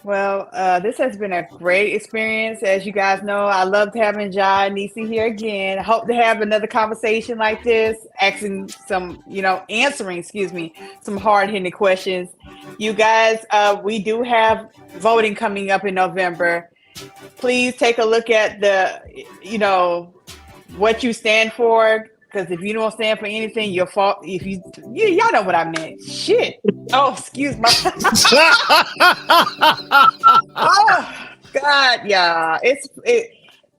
Well, this has been a great experience. As you guys know, I loved having Jah and Neci here again. I hope to have another conversation like this, answering some hard-hitting questions. You guys, we do have voting coming up in November. Please take a look at what you stand for. Because if you don't stand for anything, your fault. If y'all know what I meant. Shit. Oh, excuse my. Oh God, yeah.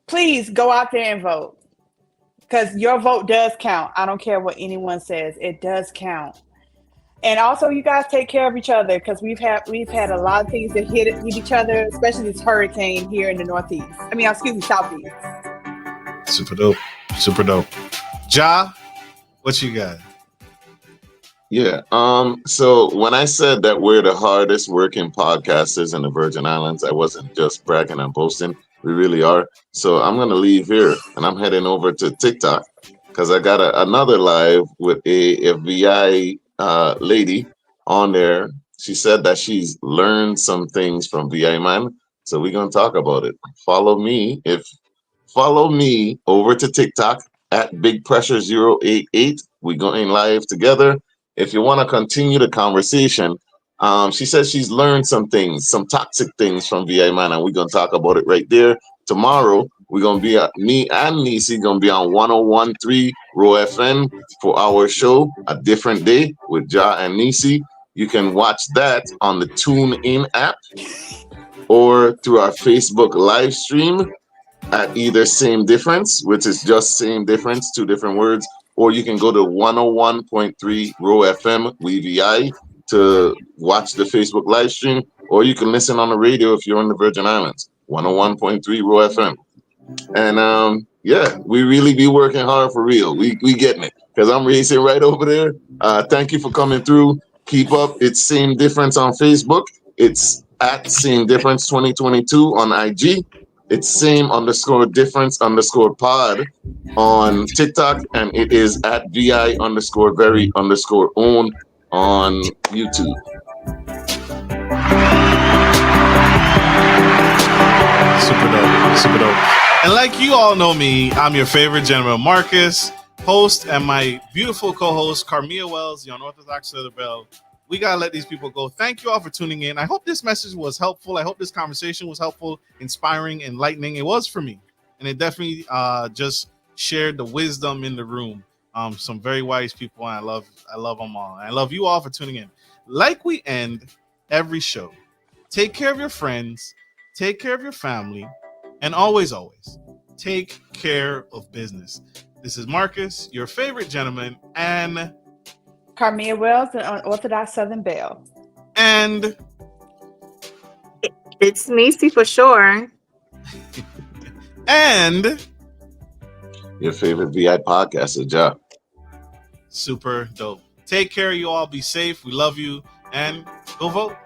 Please go out there and vote, because your vote does count. I don't care what anyone says. It does count. And also, you guys take care of each other, because we've had a lot of things that hit each other, especially this hurricane here in the Northeast. Southeast. Super dope. Super dope. Jah, what you got? Yeah. So when I said that we're the hardest working podcasters in the Virgin Islands, I wasn't just bragging and boasting. We really are. So I'm gonna leave here and I'm heading over to TikTok because I got another live with a VI lady on there. She said that she's learned some things from VI Man. So we're gonna talk about it. Follow me over to TikTok at Big Pressure 088. We're going live together. If you want to continue the conversation, she says she's learned some things, some toxic things from VI Man, and we're going to talk about it right there. Tomorrow, we're going to be me and Neci going to be on 101.3 Row FM for our show, A Different Day with Jah and Neci. You can watch that on the TuneIn app or through our Facebook live stream at either Same Difference, which is just Same Difference, two different words, or you can go to 101.3 Row FM WeVI to watch the Facebook live stream, or you can listen on the radio if you're in the Virgin Islands, 101.3 Raw FM. And yeah, we really be working hard for real. We getting it, because I'm racing right over there. Thank you for coming through. Keep up. It's Same Difference on Facebook. It's at Same Difference 2022 on IG. It's same_difference_pod on TikTok, and it is at VI_very_own on YouTube. Super dope. Super dope. And like you all know me, I'm your favorite gentleman, Marcus, host, and my beautiful co-host, Carmia Wells, the unorthodox Leather Bell. We got to let these people go. Thank you all for tuning in. I hope this message was helpful. I hope this conversation was helpful, inspiring, enlightening. It was for me. And it definitely just shared the wisdom in the room. Some very wise people, and I love them all. And I love you all for tuning in. Like we end every show, take care of your friends, take care of your family, and always, take care of business. This is Marcus, your favorite gentleman, and Carmia Wells, an unorthodox Southern Belle. And it's Neci for sure. And your favorite VI podcaster, Jah. Super dope. Take care, you all. Be safe. We love you. And go vote.